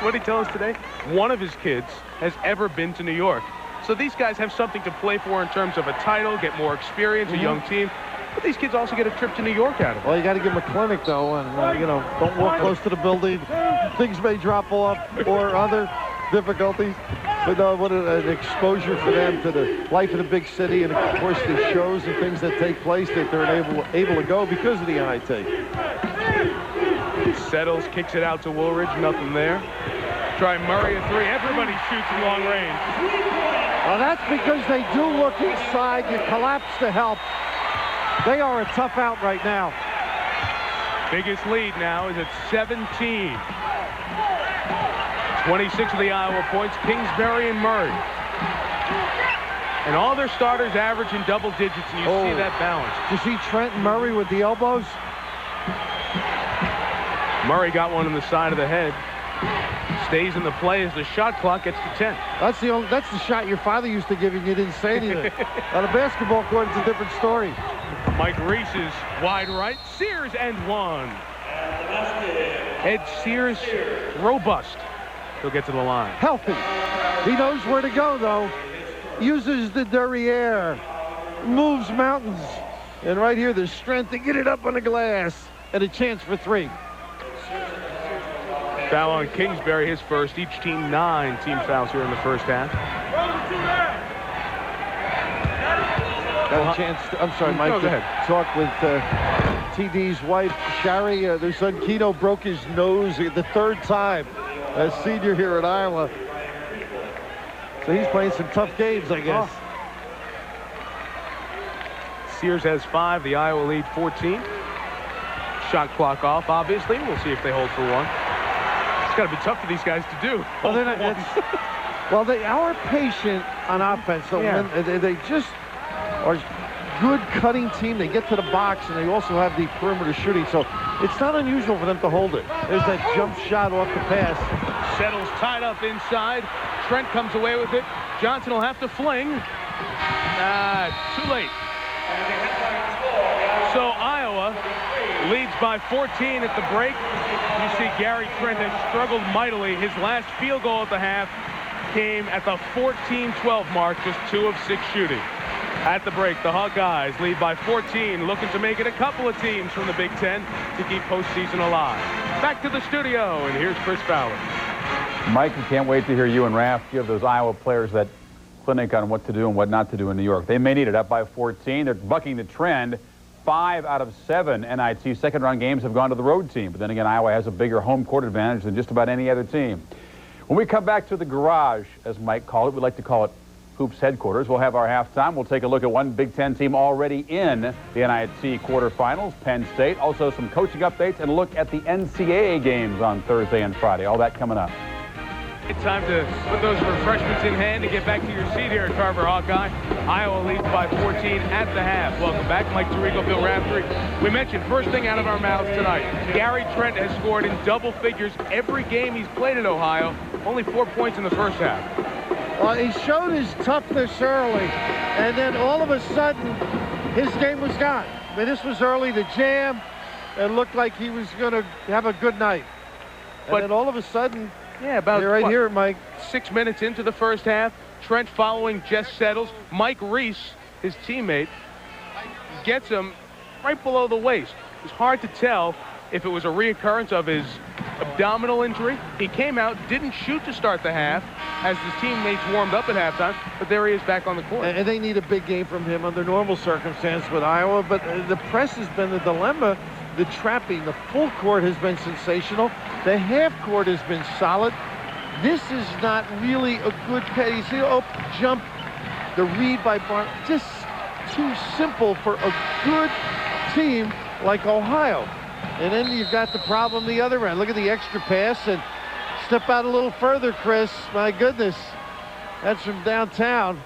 What did he tell us today? One of his kids has ever been to New York. So these guys have something to play for in terms of a title, get more experience, a young team. But these kids also get a trip to New York out of it. Well, you got to give them a clinic, though, and, you know, don't walk close to the building. Things may drop off or other difficulties. But what an exposure for them to the life of the big city, and, of course, the shows and things that take place that they're able to go because of the NIT. Settles kicks it out to Woolridge. Nothing there. Try Murray at 3. Everybody shoots from long range. Well, that's because they do look inside. You collapse to help. They are a tough out right now. Biggest lead now is at 17. 26 of the Iowa points, Kingsbury and Murray. And all their starters average in double digits, and you see that balance. You see Trent and Murray with the elbows? Murray got one on the side of the head. Stays in the play as the shot clock gets to 10. That's the shot your father used to give you and you didn't say anything. On a basketball court, it's a different story. Mike Reese is wide right. Sears and one. Ed Sears, robust. He'll get to the line. Healthy. He knows where to go, though. Uses the derriere. Moves mountains. And right here, there's strength to get it up on the glass. And a chance for 3. Foul on Kingsbury, his first. Each team 9 team fouls here in the first half. Got a chance to, I'm sorry, Mike, to talk with TD's wife, Shari. Their son, Keno, broke his nose the 3rd time as senior here at Iowa. So he's playing some tough games, I guess. Sears has 5. The Iowa lead 14. Shot clock off, obviously. We'll see if they hold for 1. It's got to be tough for these guys to do. Well, they're not, well, they are patient on offense. So they just are a good cutting team. They get to the box, and they also have the perimeter shooting. So it's not unusual for them to hold it. There's that jump shot off the pass. Settles tied up inside. Trent comes away with it. Johnson will have to fling. Too late. So Iowa leads by 14 at the break. You see Gary Trent has struggled mightily. His last field goal at the half came at the 14-12 mark, just 2 of 6 shooting. At the break, the Hawkeyes lead by 14, looking to make it a couple of teams from the Big Ten to keep postseason alive. Back to the studio, and here's Chris Fowler. Mike, we can't wait to hear you and Raf give those Iowa players that clinic on what to do and what not to do in New York. They may need it. Up by 14. They're bucking the trend. 5 out of 7 NIT second-round games have gone to the road team. But then again, Iowa has a bigger home court advantage than just about any other team. When we come back to the garage, as Mike called it, we like to call it Hoops headquarters. We'll have our halftime. We'll take a look at one Big Ten team already in the NIT quarterfinals, Penn State. Also some coaching updates and a look at the NCAA games on Thursday and Friday. All that coming up. It's time to put those refreshments in hand and get back to your seat here at Carver-Hawkeye. Iowa leads by 14 at the half. Welcome back, Mike Tirico, Bill Raftery. We mentioned first thing out of our mouths tonight, Gary Trent has scored in double figures every game he's played at Ohio. Only 4 points in the first half. Well, he showed his toughness early, and then all of a sudden, his game was gone. I mean, this was early, the jam. It looked like he was going to have a good night. And then all of a sudden, about right here, Mike. 6 minutes into the first half, Trent following Jess Settles. Mike Reese, his teammate, gets him right below the waist. It's hard to tell if it was a reoccurrence of his abdominal injury. He came out, didn't shoot to start the half as his teammates warmed up at halftime, but there he is back on the court. And they need a big game from him under normal circumstances with Iowa, but the press has been the dilemma. The trapping, the full court has been sensational. The half court has been solid. This is not really a good pay. You see, oh, jump, the read by Barnes, just too simple for a good team like Ohio. And then you've got the problem the other end. Look at the extra pass and step out a little further, Chris. My goodness, that's from downtown.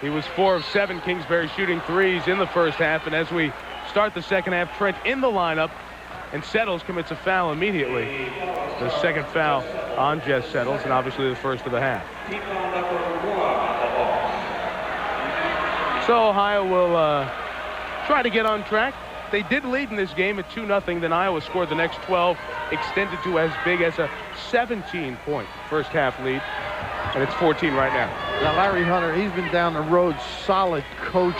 He was 4 of 7 Kingsbury shooting threes in the first half. And as we start the second half, Trent in the lineup, and Settles commits a foul immediately. The second foul on Jess Settles, and obviously the first of the half. So Ohio will try to get on track. They did lead in this game at 2-0. Then Iowa scored the next 12, extended to as big as a 17-point first half lead. And it's 14 right now. Now, Larry Hunter, he's been down the road, solid coach.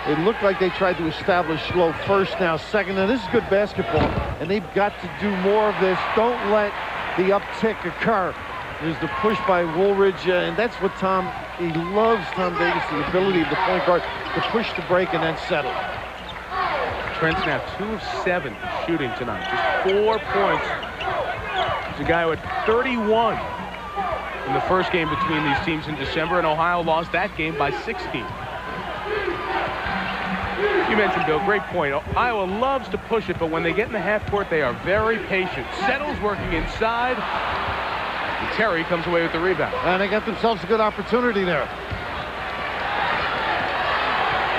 It looked like they tried to establish slow first, now second. Now, this is good basketball, and they've got to do more of this. Don't let the uptick occur. There's the push by Woolridge, and that's what he loves Tom Davis, the ability of the point guard to push the break and then settle. Trent's now 2 of 7 shooting tonight. Just 4 points. He's a guy who had 31 in the first game between these teams in December, and Ohio lost that game by 16. You mentioned, Bill, great point. Iowa loves to push it, but when they get in the half court, they are very patient. Settles working inside. And Terry comes away with the rebound. And they got themselves a good opportunity there.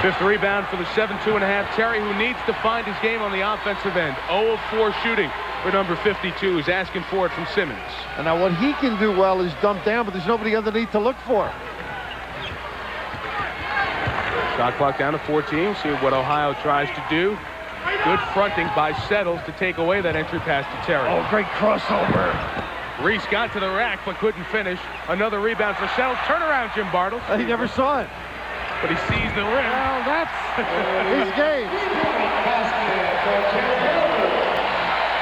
5th rebound for the 7-2.5. Terry, who needs to find his game on the offensive end. 0 of 4 shooting for number 52, who's asking for it from Simmons. And now what he can do well is dump down, but there's nobody underneath to look for. Shot clock down to 14. See what Ohio tries to do. Good fronting by Settles to take away that entry pass to Terry. Oh, great crossover. Reese got to the rack but couldn't finish. Another rebound for Settles. Turn around, Jim Bartles. He never saw it. But he sees the rim. Well, that's his game.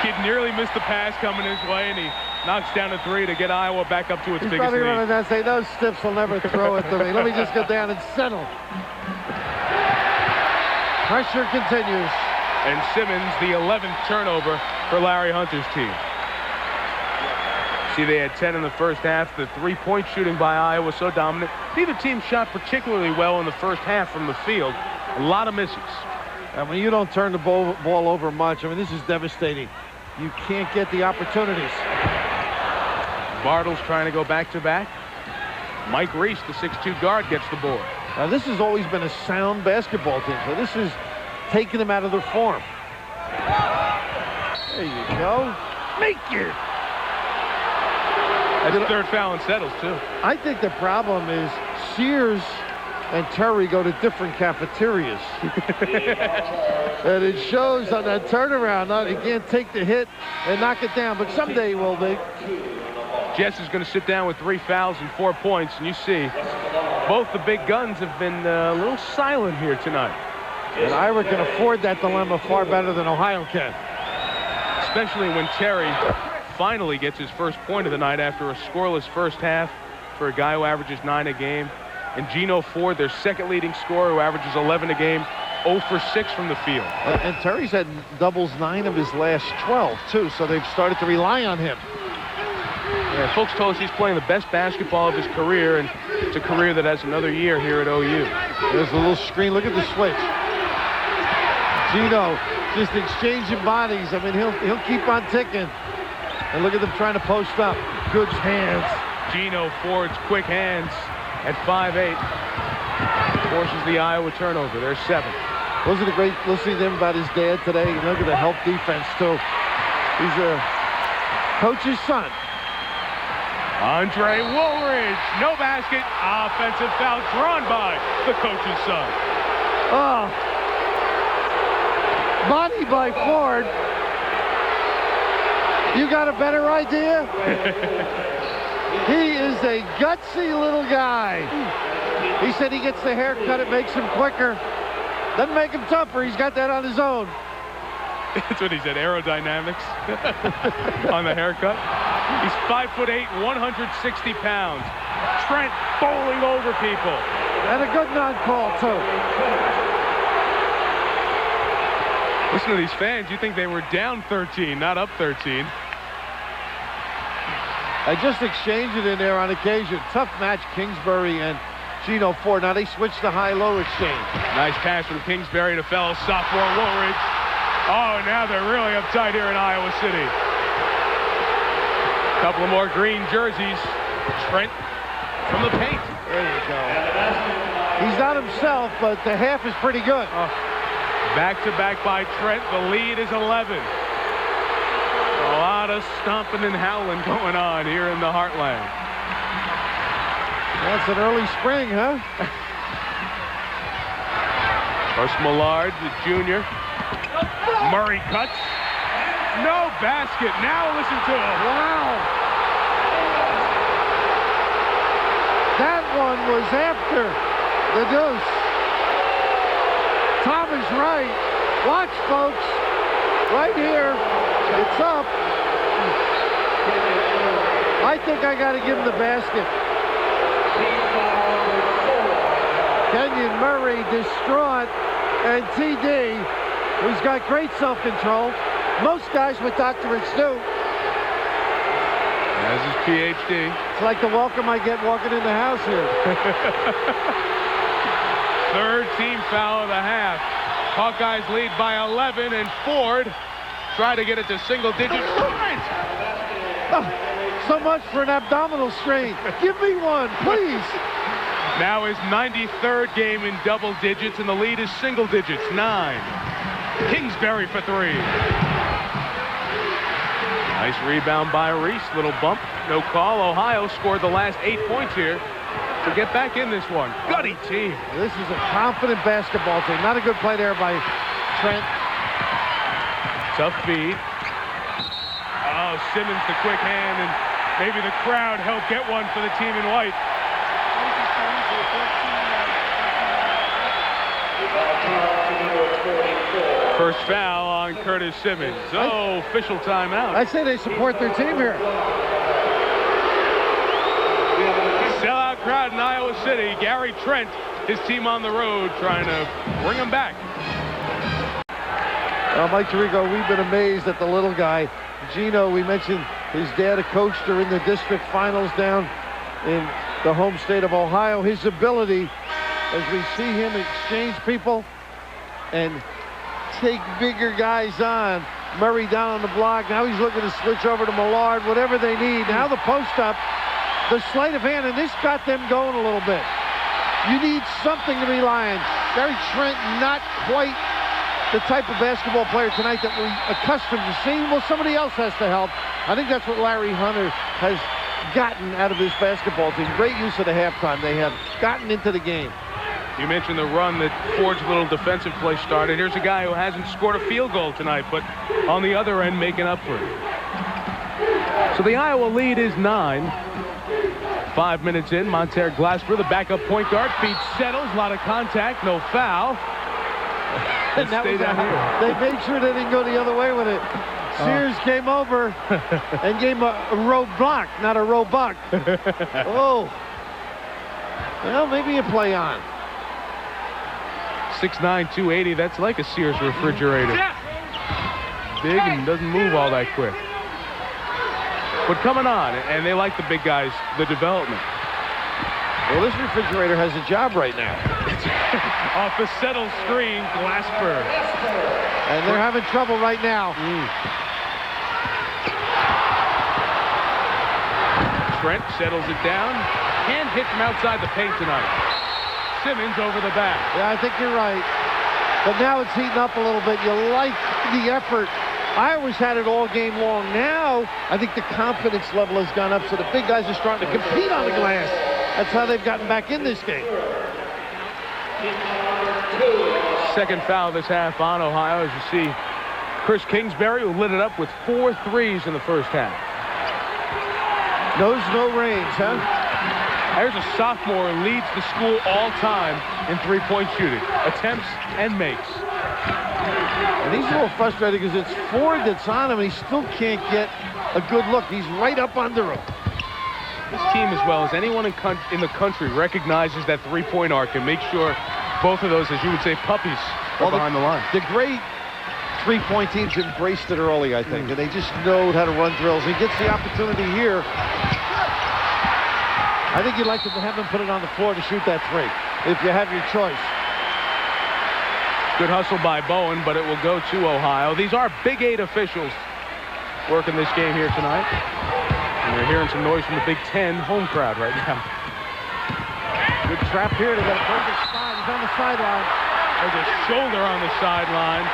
Kid nearly missed the pass coming his way, and he knocks down a 3 to get Iowa back up to its He's biggest probably lead. running down and say, those stiffs will never throw it to me. Let me just go down and settle. Pressure continues. And Simmons, the 11th turnover for Larry Hunter's team. See, they had 10 in the first half. The 3-point shooting by Iowa was so dominant. Neither team shot particularly well in the first half from the field. A lot of misses. And when you don't turn the ball over much, I mean, this is devastating. You can't get the opportunities. Bartles trying to go back-to-back. Mike Reese, the 6'2 guard, gets the board. Now, this has always been a sound basketball team, so this is taking them out of their form. There you go. Make it. That's the 3rd foul and Settles, too. I think the problem is Sears and Terry go to different cafeterias. And it shows on that turnaround. Now, he can't take the hit and knock it down, but someday he will be. Jess is going to sit down with 3 fouls and 4 points, and you see both the big guns have been a little silent here tonight. And Iowa can afford that dilemma far better than Ohio can. Especially when Terry finally gets his first point of the night after a scoreless first half for a guy who averages 9 a game. And Gino Ford, their second leading scorer, who averages 11 a game, 0 for 6 from the field. And Terry's had doubles 9 of his last 12, too, so they've started to rely on him. Yeah, folks told us he's playing the best basketball of his career, and it's a career that has another year here at OU. There's a little screen. Look at the switch. Gino just exchanging bodies. I mean, he'll keep on ticking. And look at them trying to post up. Good hands. Gino Ford's quick hands at 5'8". Forces the Iowa turnover. There's 7. Wasn't it great listening to him about his dad today? Look at the help defense, too. He's a coach's son. Andre Woolridge, no basket, offensive foul drawn by the coach's son. Oh. Body by Ford. You got a better idea? He is a gutsy little guy. He said he gets the haircut, it makes him quicker. Doesn't make him tougher, he's got that on his own. That's what he said, aerodynamics on the haircut. He's 5'8", 160 pounds. Trent bowling over people. And a good non-call, too. Listen to these fans. You think they were down 13, not up 13. I just exchanged it in there on occasion. Tough match, Kingsbury and Gino Ford. Now they switched to high-low exchange. Nice pass from Kingsbury to fellow sophomore Woolridge. Oh, now they're really uptight here in Iowa City. Couple of more green jerseys. Trent from the paint. There you go. He's not himself, but the half is pretty good. Back-to-back by Trent. The lead is 11. A lot of stomping and howling going on here in the heartland. That's an early spring, huh? First Millard, the junior. Murray cuts. No basket. Now listen to him. Wow. That one was after the deuce. Tom is right. Watch, folks. Right here. It's up. I think I got to give him the basket. Kenyon Murray distraught, and TD, who's got great self-control. Most guys with doctorates do. As his PhD. It's like the welcome I get walking in the house here. Third team foul of the half. Hawkeyes lead by 11, and Ford try to get it to single digits. Oh, so much for an abdominal strain. Give me one, please. Now his 93rd game in double digits, and the lead is single digits, 9. Kingsbury for 3. Nice rebound by Reese. Little bump, no call. Ohio scored the last 8 points here to get back in this one. Gutty team. This is a confident basketball team. Not a good play there by Trent. Tough feed. Oh, Simmons the quick hand, and maybe the crowd helped get one for the team in white. First foul on Curtis Simmons. Oh, official timeout. I say they support their team here. Sellout crowd in Iowa City. Gary Trent, his team on the road, trying to bring him back. Mike Tirico, we've been amazed at the little guy. Gino, we mentioned his dad coached her in the district finals down in the home state of Ohio. His ability, as we see him exchange people and take bigger guys on. Murray down on the block. Now he's looking to switch over to Millard, whatever they need. Now the post up, the sleight of hand, and this got them going a little bit. You need something to rely on. Gary Trent, not quite the type of basketball player tonight that we're accustomed to seeing. Well, somebody else has to help. I think that's what Larry Hunter has gotten out of this basketball team. Great use of the halftime. They have gotten into the game. You mentioned the run that Ford's little defensive play started. Here's a guy who hasn't scored a field goal tonight, but on the other end making up for it. So the Iowa lead is 9. 5 minutes in, Montere Glasper, the backup point guard, feeds Settles, a lot of contact, no foul. And that was down here. They made sure they didn't go the other way with it. Sears came over and gave him a roadblock, not a roebuck. Oh. Well, maybe a play on. 6'9", 280, that's like a Sears refrigerator. Big and doesn't move all that quick. But coming on, and they like the big guys, the development. Well, this refrigerator has a job right now. Off the Settles screen, Glasper. And they're having trouble right now. Trent settles it down. Can't hit from outside the paint tonight. Simmons over the back. Yeah, I think you're right. But now it's heating up a little bit. You like the effort. Iowa's had it all game long. Now, I think the confidence level has gone up, so the big guys are starting to compete on the glass. That's how they've gotten back in this game. Second foul this half on Ohio, as you see Chris Kingsbury, who lit it up with 4 threes in the first half. Knows no range, huh? There's a sophomore who leads the school all time in three-point shooting, attempts and makes. And he's a little frustrated because it's Ford that's on him, and he still can't get a good look. He's right up under him. This team, as well as anyone in the country, recognizes that three-point arc and makes sure both of those, as you would say, puppies are behind the line. The great three-point teams embraced it early, I think, and they just know how to run drills. He gets the opportunity here I think you'd like to have them put it on the floor to shoot that three, if you have your choice. Good hustle by Bowen, but it will go to Ohio. These are Big 8 officials working this game here tonight. And we're hearing some noise from the Big 10 home crowd right now. Good trap here. They got a perfect spot. He's on the sideline. There's a shoulder on the sideline.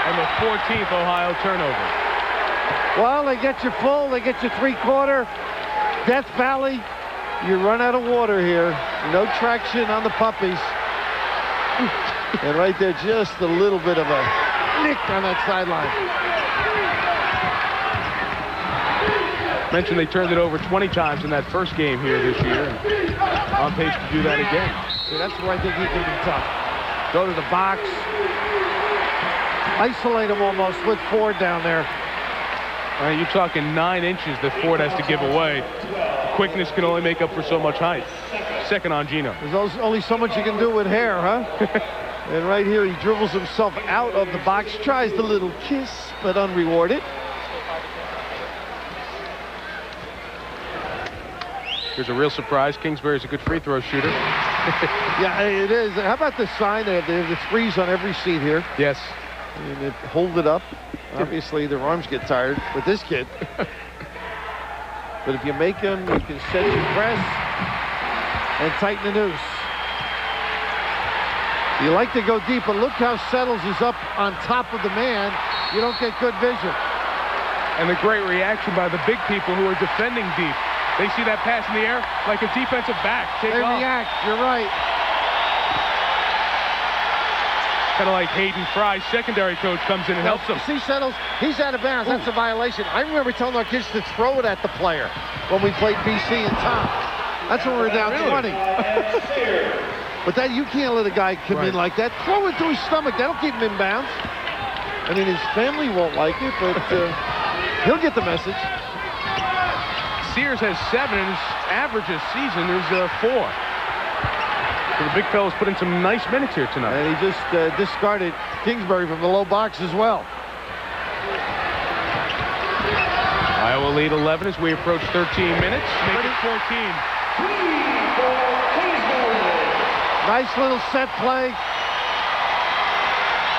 And the 14th Ohio turnover. Well, they get you full. They get you three-quarter. Death Valley. You run out of water here. No traction on the puppies. And right there, just a little bit of a nick on that sideline. Mentioned they turned it over 20 times in that first game here this year. And on pace to do that again. See, that's where I think he can be tough. Go to the box. Isolate him almost with Ford down there. You're talking 9 inches that Ford has to give away. Quickness can only make up for so much height. Second on Gino. There's only so much you can do with hair, huh? And right here, he dribbles himself out of the box, tries the little kiss, but unrewarded. Here's a real surprise. Kingsbury's a good free throw shooter. Yeah, it is. How about the sign? They have the threes on every seat here. Yes. And they hold it up. Obviously, their arms get tired with this kid. But if you make them, you can set your press and tighten the noose. You like to go deep, but look how Settles is up on top of the man. You don't get good vision. And the great reaction by the big people who are defending deep. They see that pass in the air like a defensive back. They react. You're right. Kind of like Hayden Fry's secondary coach comes in and helps him. See, Settles, he's out of bounds. That's a violation. I remember telling our kids to throw it at the player when we played BC and Tom. That's when we were down 20. But that you can't let a guy come in like that. Throw it to his stomach. That'll keep him in bounds. I mean, his family won't like it, but he'll get the message. Sears has 7, and his average this season is 4. So the big fella's put in some nice minutes here tonight. And he just discarded Kingsbury from the low box as well. Iowa lead 11 as we approach 13 minutes. Make it 14. Nice little set play.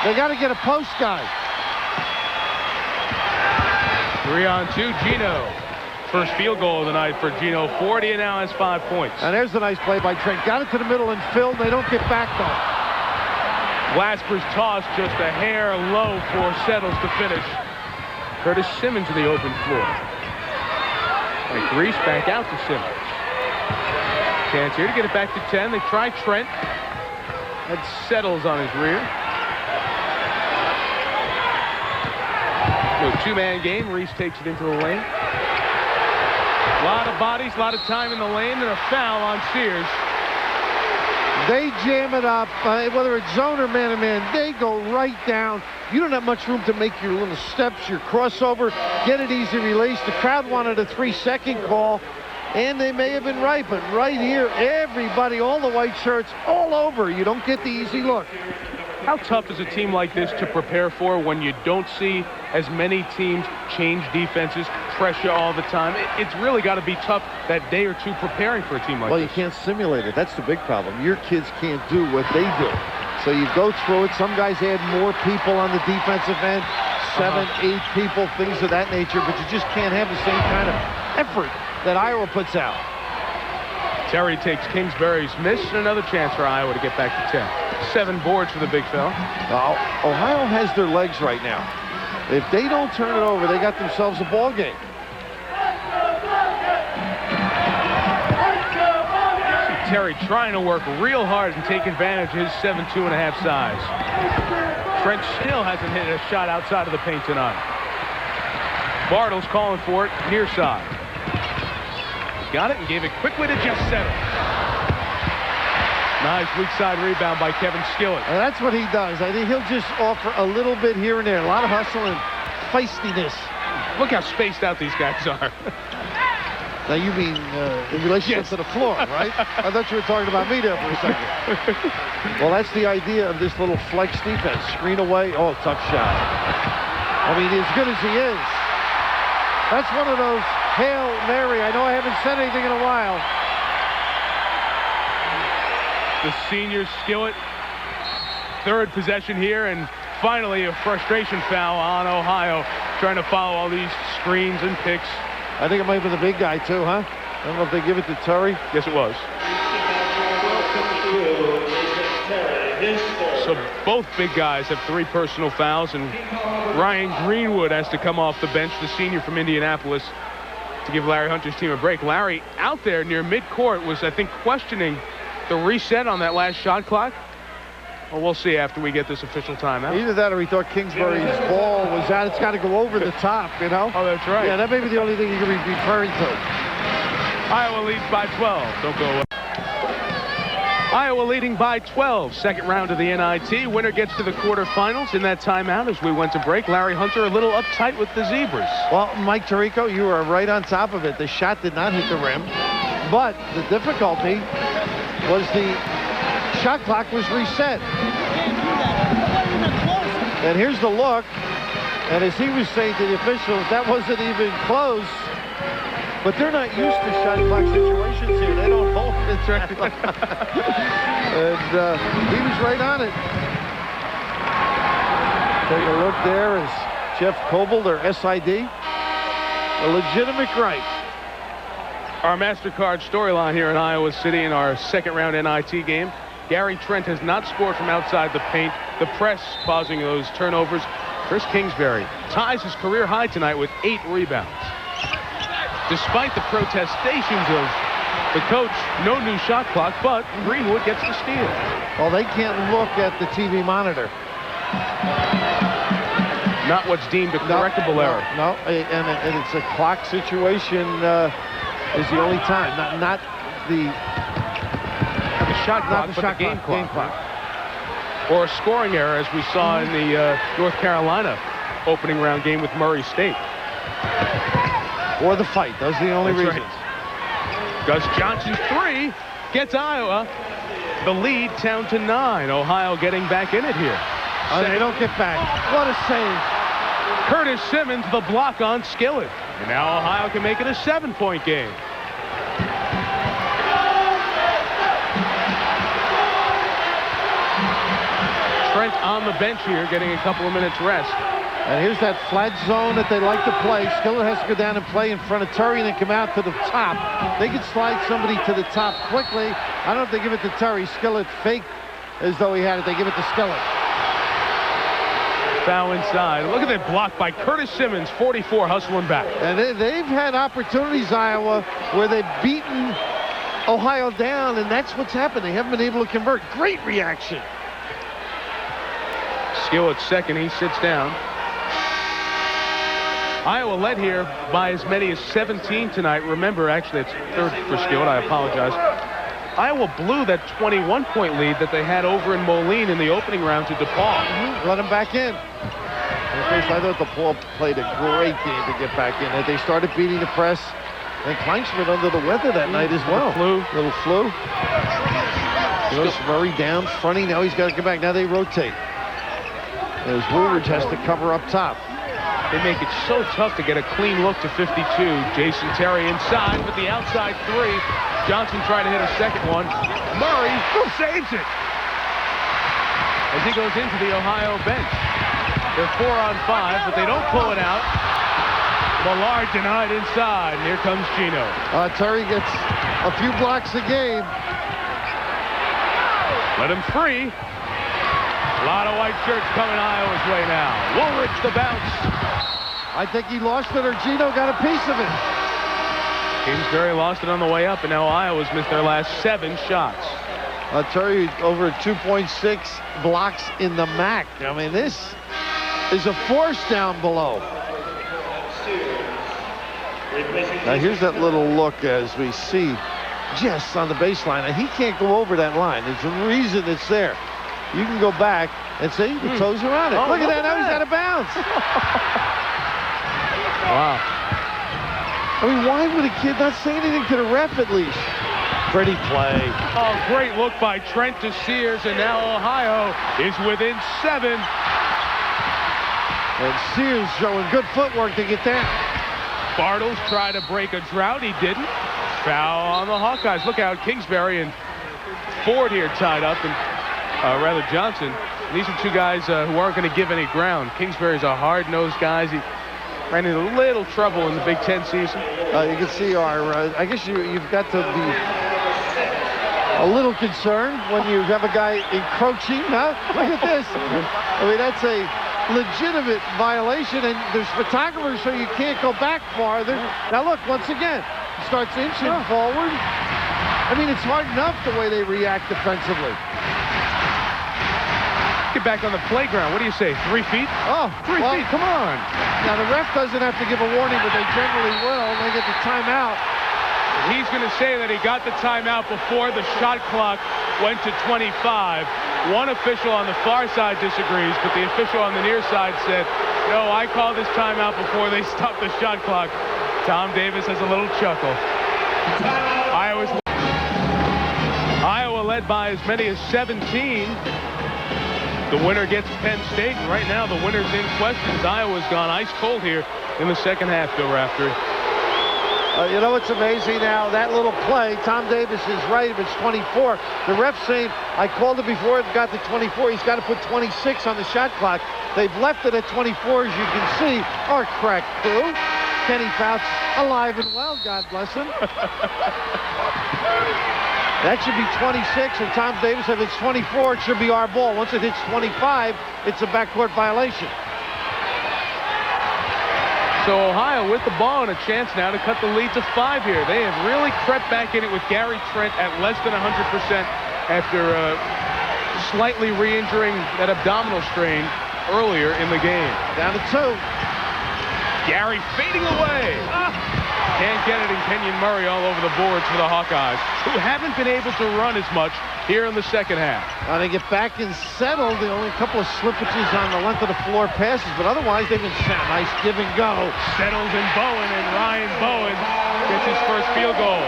They got to get a post guy. 3-on-2, Gino. First field goal of the night for Gino. 40 and now has 5 points. And there's the nice play by Trent. Got it to the middle and filled. They don't get back though. Glasper's toss just a hair low for Settles to finish. Curtis Simmons in the open floor. Like Reese back out to Simmons. Chance here to get it back to 10. They try Trent. That Settles on his rear. So two-man game. Reese takes it into the lane. A lot of bodies, a lot of time in the lane, and a foul on Sears. They jam it up, whether it's zone or man-to-man, they go right down. You don't have much room to make your little steps, your crossover, get it easy release. The crowd wanted a 3-second call, and they may have been right, but right here, everybody, all the white shirts, all over. You don't get the easy look. How tough is a team like this to prepare for when you don't see as many teams change defenses, pressure all the time? It's really got to be tough that day or two preparing for a team like this. Well, you can't simulate it. That's the big problem. Your kids can't do what they do. So you go through it. Some guys add more people on the defensive end, 7, 8 people, things of that nature, but you just can't have the same kind of effort that Iowa puts out. Terry takes Kingsbury's miss, and another chance for Iowa to get back to 10. 7 boards for the big fella. Ohio has their legs right now. If they don't turn it over, they got themselves a ball game. See Terry trying to work real hard and take advantage of his 7'2.5" size. Trent still hasn't hit a shot outside of the paint tonight. Bartles calling for it near side. Got it and gave it quickly to Jess Settles. Nice weak side rebound by Kevin Skillett. And that's what he does. I think he'll just offer a little bit here and there. A lot of hustle and feistiness. Look how spaced out these guys are. Now you mean in relationship to the floor, right? I thought you were talking about me there for a second. Well, that's the idea of this little flex defense. Screen away. Oh, tough shot. I mean, as good as he is, that's one of those Hail Mary. I know I haven't said anything in a while. The senior Skillett. Third possession here, and finally a frustration foul on Ohio, trying to follow all these screens and picks. I think it might be the big guy too, huh? I don't know if they give it to Terry. Yes, it was. So both big guys have 3 personal fouls, and Ryan Greenwood has to come off the bench, the senior from Indianapolis, to give Larry Hunter's team a break. Larry out there near midcourt was, I think, questioning the reset on that last shot clock. Well, we'll see after we get this official timeout. Either that or he thought Kingsbury's ball was out. It's got to go over the top, you know? Oh, that's right. Yeah, that may be the only thing you could be referring to. Iowa leads by 12. Don't go away. Iowa leading by 12. Second round of the NIT. Winner gets to the quarterfinals. In that timeout, as we went to break, Larry Hunter a little uptight with the Zebras. Well, Mike Tirico, you were right on top of it. The shot did not hit the rim, but the difficulty was the shot clock was reset. And here's the look. And as he was saying to the officials, that wasn't even close. But they're not used to shot clock situations here. They don't hold it. That's right. And he was right on it. Take a look there is Jeff Coble, their SID. A legitimate right. Our MasterCard storyline here in Iowa City in our second round NIT game. Gary Trent has not scored from outside the paint. The press causing those turnovers. Chris Kingsbury ties his career high tonight with 8 rebounds. Despite the protestations of the coach, no new shot clock, but Greenwood gets the steal. Well, they can't look at the TV monitor. Not what's deemed a correctable error. No, and it's a clock situation is the only time. Not the shot clock, not the but shot the game clock. clock. Or a scoring error, as we saw in the North Carolina opening round game with Murray State. Or the fight. Those are the only reasons. Right. Gus Johnson's 3 gets Iowa the lead down to 9. Ohio getting back in it here. They don't get back. What a save. Curtis Simmons the block on Skillett. And now Ohio can make it a 7-point game. Trent on the bench here, getting a couple of minutes rest. And here's that flat zone that they like to play. Skillett has to go down and play in front of Terry and then come out to the top. They can slide somebody to the top quickly. I don't know if they give it to Terry. Skillett faked as though he had it. They give it to Skillett. Foul inside. Look at that block by Curtis Simmons, 44, hustling back. And they've had opportunities, Iowa, where they've beaten Ohio down, and that's what's happened. They haven't been able to convert. Great reaction. Skillett second, he sits down. Iowa led here by as many as 17 tonight. Remember, actually, it's third for Skillett. I apologize. Iowa blew that 21-point lead that they had over in Moline in the opening round to DePaul. Let him back in. I thought DePaul played a great game to get back in. They started beating the press. And Kleinsmith under the weather that night as well. Little flu. Goes Murray down, fronting. Now he's got to come back. Now they rotate. As Woolridge has to cover up top. They make it so tough to get a clean look to 52. Jason Terry inside with the outside 3. Johnson trying to hit a second one. Murray saves it as he goes into the Ohio bench. They're 4 on 5, but they don't pull it out. Millard denied inside, and here comes Gino. Terry gets a few blocks a game. Let him free. A lot of white shirts coming Iowa's way now. Woolridge the bounce. I think he lost it, or Gino got a piece of it. Kingsbury lost it on the way up, and now Iowa's missed their last 7 shots. Terry over 2.6 blocks in the MAC. I mean, this is a force down below. Now here's that little look as we see Jess on the baseline. And he can't go over that line. There's a reason it's there. You can go back and see the toes are on it. Look at that. Now he's got to bounce. Wow. I mean, why would a kid not say anything to the ref at least? Pretty play. Oh, great look by Trent to Sears, and now Ohio is within 7. And Sears showing good footwork to get down. Bartles tried to break a drought. He didn't. Foul on the Hawkeyes. Look out, Kingsbury and Ford here tied up, and rather Johnson. These are two guys who aren't going to give any ground. Kingsbury's a hard-nosed guy. He ran into a little trouble in the Big Ten season. You can see I guess you've got to be a little concerned when you have a guy encroaching, huh? Look at this. I mean, that's a legitimate violation, and there's photographers, so you can't go back farther. Now look, once again, he starts inching forward. I mean, it's hard enough the way they react defensively. Get back on the playground. What do you say, 3 feet? Oh, 3 feet, come on. Now, the ref doesn't have to give a warning, but they generally will. They get the timeout. He's going to say that he got the timeout before the shot clock went to 25. One official on the far side disagrees, but the official on the near side said, no, I called this timeout before they stopped the shot clock. Tom Davis has a little chuckle. Iowa led by as many as 17. The winner gets Penn State, and right now the winner's in question. Iowa's gone ice cold here in the second half, Bill Raftery. You know what's amazing now? That little play, Tom Davis is right if it's 24. The ref's saying, I called it before it got to 24. He's got to put 26 on the shot clock. They've left it at 24, as you can see. Our crack crew. Kenny Fouts alive and well, God bless him. That should be 26, and Tom Davis, if it's 24, it should be our ball. Once it hits 25, it's a backcourt violation. So Ohio with the ball and a chance now to cut the lead to 5 here. They have really crept back in it with Gary Trent at less than 100% after slightly re-injuring that abdominal strain earlier in the game. Down to 2. Gary fading away. Can't get it, and Kenyon Murray all over the boards for the Hawkeyes, who haven't been able to run as much here in the second half. They get back and settled. The only couple of slippages on the length of the floor passes, but otherwise they've been nice give and go. Settles and Bowen, and Ryan Bowen gets his first field goal.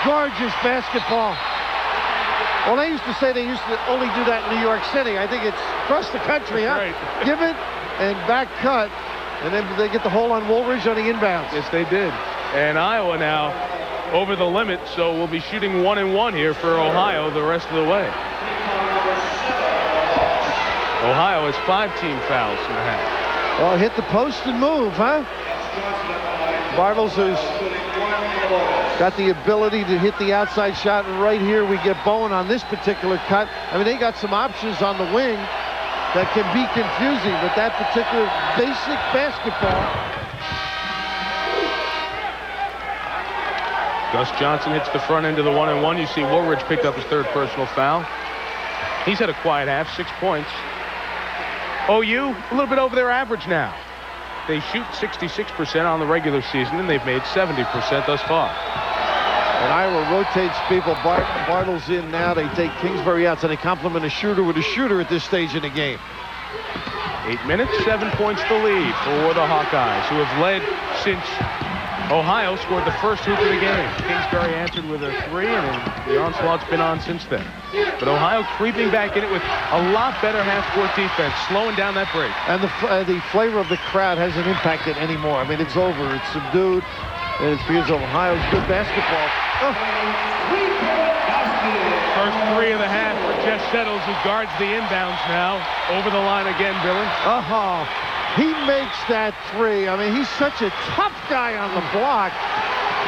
Gorgeous basketball. Well, they used to say they used to only do that in New York City. I think it's across the country, huh? Right. Give it and back cut. And then they get the hole on Woolridge on the inbounds. Yes, they did. And Iowa now over the limit, so we'll be shooting 1-1 here for Ohio the rest of the way. Ohio has 5 team fouls in the half. Well, hit the post and move, huh? Bartles has got the ability to hit the outside shot, and right here we get Bowen on this particular cut. I mean, they got some options on the wing that can be confusing, but that particular basic basketball. Gus Johnson hits the front end of the 1-and-1. You see Woolridge picked up his 3rd personal foul. He's had a quiet half, 6 points. OU, a little bit over their average now. They shoot 66% on the regular season, and they've made 70% thus far. And Iowa rotates people. Bartles in now. They take Kingsbury out, so they complement a shooter with a shooter at this stage in the game. 8 minutes, 7 points to lead for the Hawkeyes, who have led since Ohio scored the first hoop of the game. Kingsbury answered with a 3, and the onslaught's been on since then. But Ohio creeping back in it with a lot better half-court defense, slowing down that break. And the flavor of the crowd hasn't impacted anymore. I mean, it's over. It's subdued. And it's because of Ohio's good basketball. First 3 of the half for Jess Settles, who guards the inbounds now. Over the line again, Billy. He makes that 3. I mean, he's such a tough guy on the block.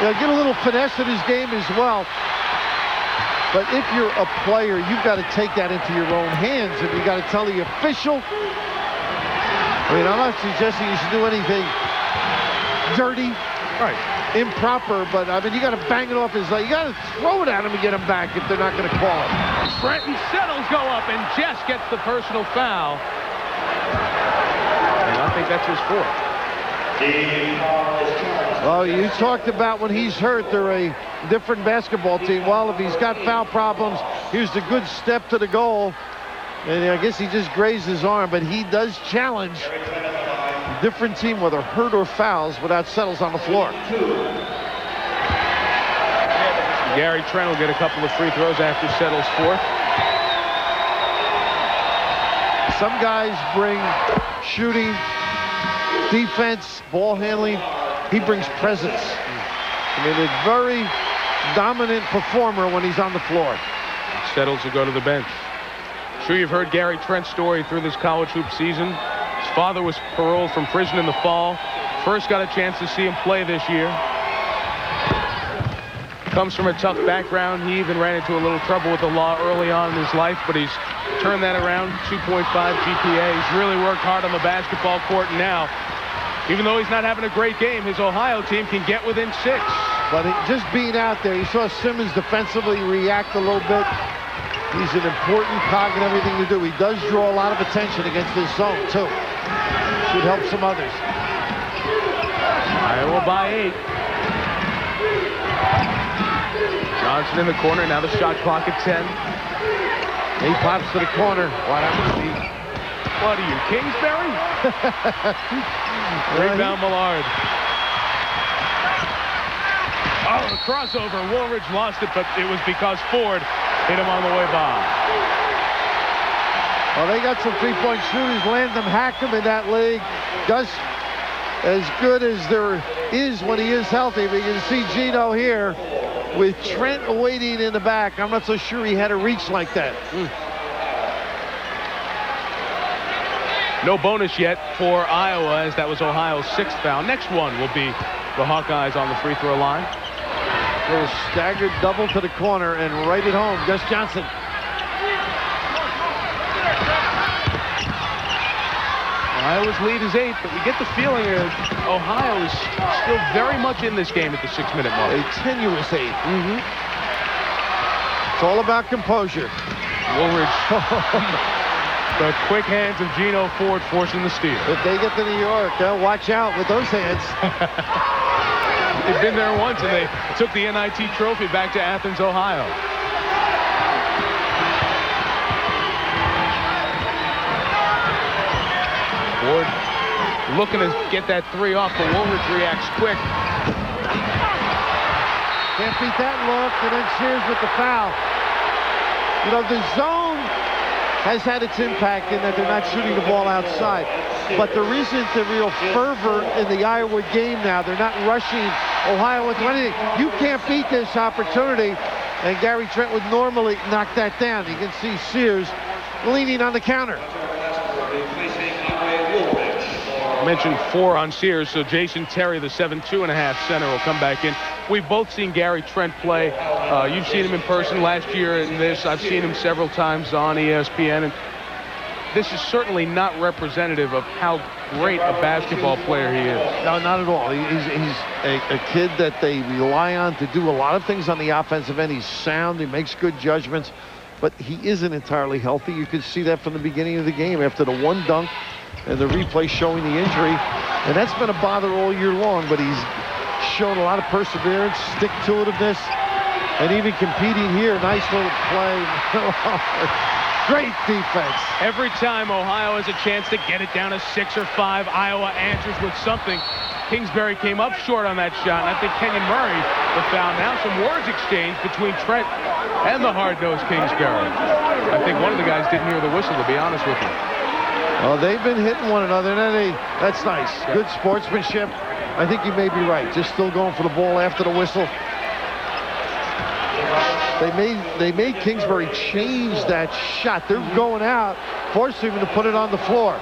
Get a little finesse in his game as well. But if you're a player, you've got to take that into your own hands, and you got to tell the official. I mean, I'm not suggesting you should do anything dirty. Right. Improper, but I mean, you got to bang it off his leg. You got to throw it at him and get him back if they're not going to call it. Trent and Settles go up, and Jess gets the personal foul. And I think that's his 4th. Well, you talked about when he's hurt, they're a different basketball team. Well, if he's got foul problems, here's the good step to the goal. And I guess he just grazed his arm, but he does challenge different team, whether hurt or fouls, without Settles on the floor. Gary Trent will get a couple of free throws after Settles' 4th. Some guys bring shooting, defense, ball handling. he brings presence. I mean, a very dominant performer when he's on the floor. Settles will go to the bench. Sure, you've heard Gary Trent's story through this college hoop season. His father was paroled from prison in the fall. First got a chance to see him play this year. Comes from a tough background. He even ran into a little trouble with the law early on in his life, but he's turned that around. 2.5 GPA. He's really worked hard on the basketball court, and now, even though he's not having a great game, his Ohio team can get within 6. But just being out there, you saw Simmons defensively react a little bit. He's an important cog in everything to do. He does draw a lot of attention against this zone, too. Should help some others. Iowa by 8. Johnson in the corner. Now the shot clock at 10. He pops to the corner. What are you, Kingsbury? Rebound Millard. Oh, the crossover. Woolridge lost it, but it was because Ford hit him on the way by. Well, they got some three-point shooters. Landon Hackham in that league. Gus, as good as there is when he is healthy. But you can see Gino here with Trent waiting in the back. I'm not so sure he had a reach like that. No bonus yet for Iowa, as that was Ohio's 6th foul. Next one will be the Hawkeyes on the free throw line. Little staggered double to the corner and right at home. Gus Johnson. Iowa's lead is 8, but we get the feeling that Ohio is still very much in this game at the 6-minute mark. A tenuous 8. It's all about composure. Woolridge. The quick hands of Gino Ford forcing the steal. If they get to New York, they'll watch out with those hands. They've been there once, and they took the NIT trophy back to Athens, Ohio. Ford looking to get that 3 off, but Woolridge reacts quick. Can't beat that look, and then Sears with the foul. You know, the zone has had its impact in that they're not shooting the ball outside. But there isn't the real fervor in the Iowa game now. They're not rushing Ohio into anything. You can't beat this opportunity, and Gary Trent would normally knock that down. You can see Sears leaning on the counter. I mentioned 4 on Sears, so Jason Terry, the 7'2.5" center, will come back in. We've both seen Gary Trent play. You've seen him in person last year in this. I've seen him several times on ESPN, and this is certainly not representative of how great a basketball player he is. No, not at all. He's a kid that they rely on to do a lot of things on the offensive end. He's sound. He makes good judgments, but he isn't entirely healthy. You could see that from the beginning of the game after the one dunk and the replay showing the injury. And that's been a bother all year long, but he's shown a lot of perseverance, stick-to-itiveness, and even competing here. Nice little play. Great defense. Every time Ohio has a chance to get it down to 6 or 5, Iowa answers with something. Kingsbury came up short on that shot, and I think Kenyon Murray the foul. Now some words exchanged between Trent and the hard-nosed Kingsbury. I think one of the guys didn't hear the whistle, to be honest with you. Well, they've been hitting one another, and that's nice. Good sportsmanship. I think you may be right. Just still going for the ball after the whistle. They made Kingsbury change that shot. They're going out, forcing him to put it on the floor.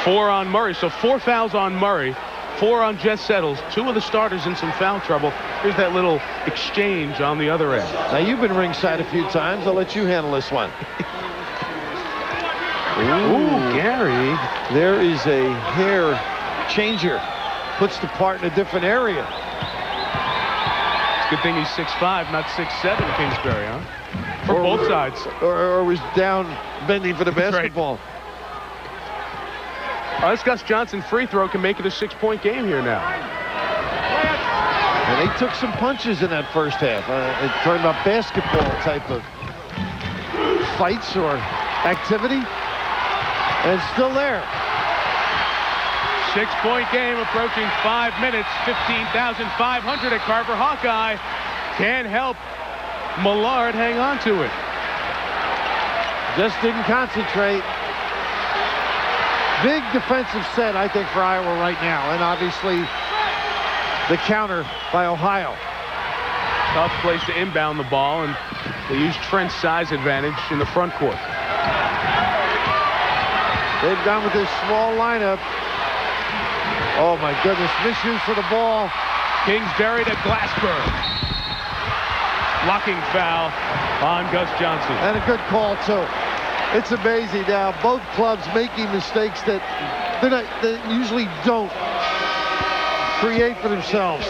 4 on Murray, so 4 fouls on Murray, 4 on Jess Settles. 2 of the starters in some foul trouble. Here's that little exchange on the other end. Now, you've been ringside a few times. I'll let you handle this one. Ooh, Gary. There is a hair changer. Puts the part in a different area. It's a good thing he's 6'5", not 6'7", Kingsbury, huh? For both sides. Or was down bending for the basketball. Right. This Gus Johnson free throw can make it a 6-point game here now. And they took some punches in that first half. It turned out basketball type of fights or activity. And still there. 6-point game approaching 5 minutes. 15,500 at Carver-Hawkeye. Can't help Millard hang on to it. Just didn't concentrate. Big defensive set, I think, for Iowa right now. And obviously, the counter by Ohio. Tough place to inbound the ball, and they use Trent's size advantage in the front court. They've gone with this small lineup. Oh, my goodness. Misuse for the ball. Kingsbury to Glassberg. Blocking foul on Gus Johnson. And a good call, too. It's amazing now. Both clubs making mistakes that they usually don't create for themselves.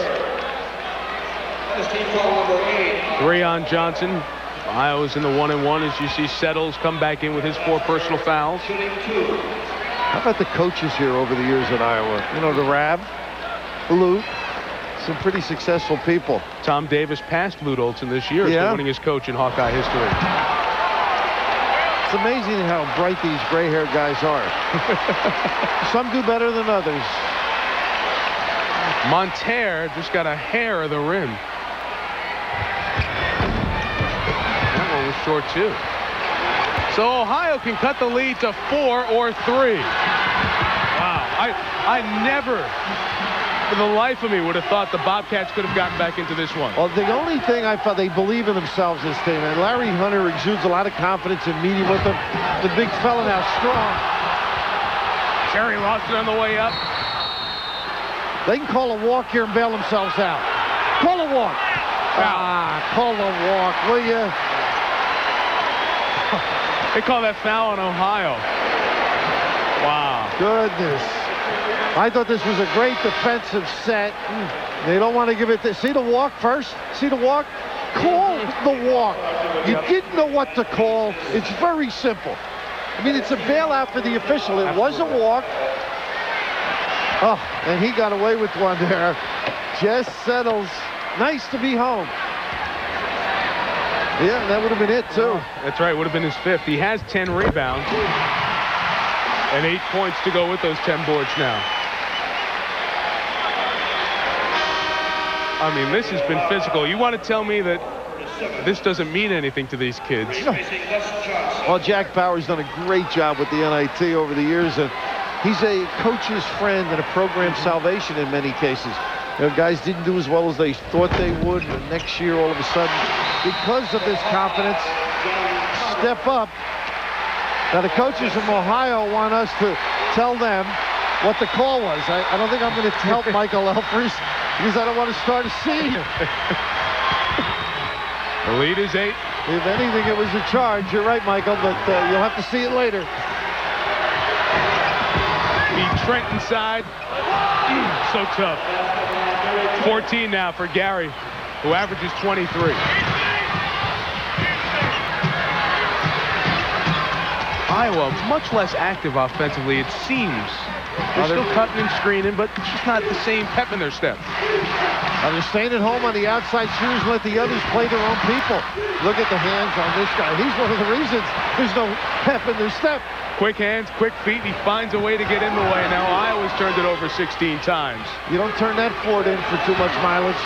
3 on Johnson. Iowa's in the 1-and-1 as you see Settles come back in with his 4 personal fouls. How about the coaches here over the years at Iowa? You know, the Rav, Lute, some pretty successful people. Tom Davis passed Lute Olson this year as the winningest coach in Hawkeye history. It's amazing how bright these gray-haired guys are. Some do better than others. Monteer just got a hair of the rim. That one was short, too. So Ohio can cut the lead to 4 or 3. Wow. I never, for the life of me, would have thought the Bobcats could have gotten back into this one. Well, the only thing I thought, they believe in themselves, this team. And Larry Hunter exudes a lot of confidence in meeting with them. The big fella now, strong. Terry lost it on the way up. They can call a walk here and bail themselves out. Call a walk. Call a walk, will you? They call that foul on Ohio. Wow. Goodness. I thought this was a great defensive set. They don't want to give it to... See the walk first? See the walk? Call the walk. You didn't know what to call. It's very simple. I mean, it's a bailout for the official. It was a walk. Oh, and he got away with one there. Jess Settles. Nice to be home. Yeah, that would have been it, too. That's right. Would have been his 5th. He has 10 rebounds. And 8 points to go with those 10 boards now. I mean, this has been physical. You want to tell me that this doesn't mean anything to these kids? Well, Jack Power's done a great job with the NIT over the years, and he's a coach's friend and a program salvation in many cases. You know, guys didn't do as well as they thought they would, and next year, all of a sudden, because of this confidence, step up. Now, the coaches from Ohio want us to tell them what the call was. I don't think I'm going to help Michael Elfers because I don't want to start a scene. The lead is 8. If anything, it was a charge. You're right, Michael, but you'll have to see it later. Trent inside. So tough. 14 now for Gary, who averages 23. Iowa much less active offensively, it seems. They're still cutting and screening, but it's just not the same pep in their step. Now they're staying at home on the outside shooters and let the others play their own people. Look at the hands on this guy. He's one of the reasons there's no pep in their step. Quick hands, quick feet. He finds a way to get in the way. Now Iowa's turned it over 16 times. You don't turn that Ford in for too much mileage.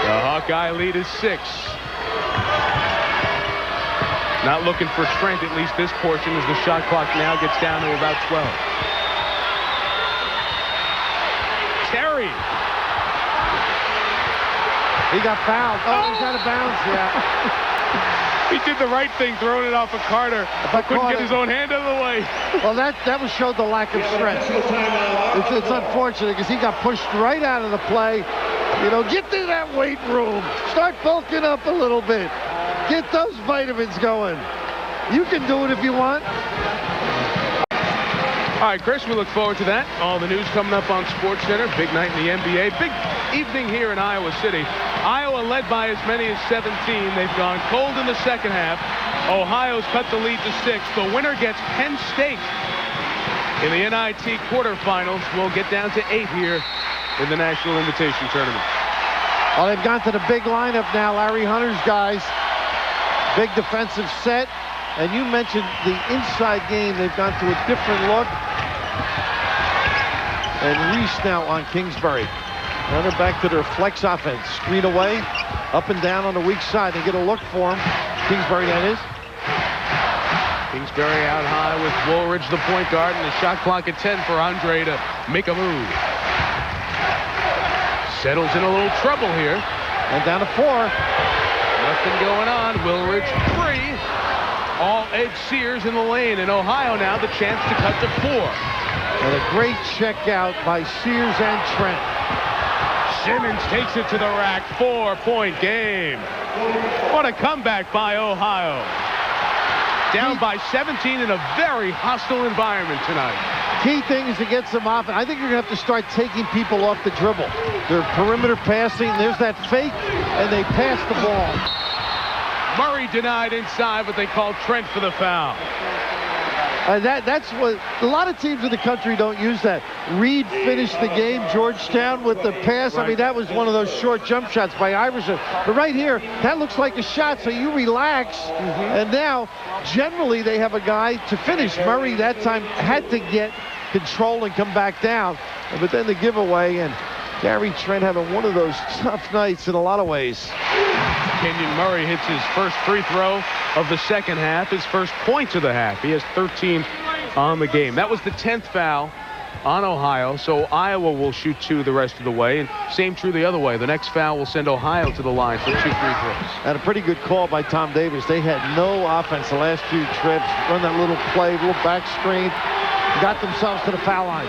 The Hawkeye lead is 6. Not looking for Trent, at least this portion, as the shot clock now gets down to about 12. Terry. He got fouled. Oh, he's out of bounds, yeah. He did the right thing, throwing it off of Carter, but couldn't get his own hand out of the way. Well, that showed the lack of strength. It's unfortunate because he got pushed right out of the play. You know, get to that weight room. Start bulking up a little bit. Get those vitamins going. You can do it if you want. All right, Chris, we look forward to that. All the news coming up on SportsCenter. Big night in the NBA. Big evening here in Iowa City. Iowa led by as many as 17. They've gone cold in the second half. Ohio's cut the lead to 6. The winner gets Penn State in the NIT quarterfinals. We'll get down to 8 here in the National Invitation Tournament. Well, they've gone to the big lineup now. Larry Hunter's guys. Big defensive set. And you mentioned the inside game. They've gone to a different look. And Reese now on Kingsbury. Running back to their flex offense. Screen away. Up and down on the weak side. They get a look for him. Kingsbury, that is. Kingsbury out high with Woolridge, the point guard, and the shot clock at 10 for Andre to make a move. Settles in a little trouble here. And down to 4. Nothing going on. Woolridge free. All edge Sears in the lane. And Ohio now the chance to cut to 4. And a great check out by Sears and Trent. Simmons takes it to the rack. 4-point game. What a comeback by Ohio. Down by 17 in a very hostile environment tonight. Key thing is to get some offense. I think you're going to have to start taking people off the dribble. They're perimeter passing. There's that fake, and they pass the ball. Murray denied inside, but they called Trent for the foul. That's what a lot of teams in the country don't use that. Reed finished the game, Georgetown, with the pass. Right. I mean, that was one of those short jump shots by Iverson. But right here, that looks like a shot, so you relax. And now, generally, they have a guy to finish. Murray that time had to get control and come back down. But then the giveaway, and Gary Trent having one of those tough nights in a lot of ways. Kenyon Murray hits his first free throw of the second half, his first point of the half. He has 13 on the game. That was the 10th foul on Ohio, so Iowa will shoot 2 the rest of the way, and same true the other way. The next foul will send Ohio to the line for 2 free throws. And a pretty good call by Tom Davis. They had no offense the last few trips. Run that little play, little back screen, got themselves to the foul line.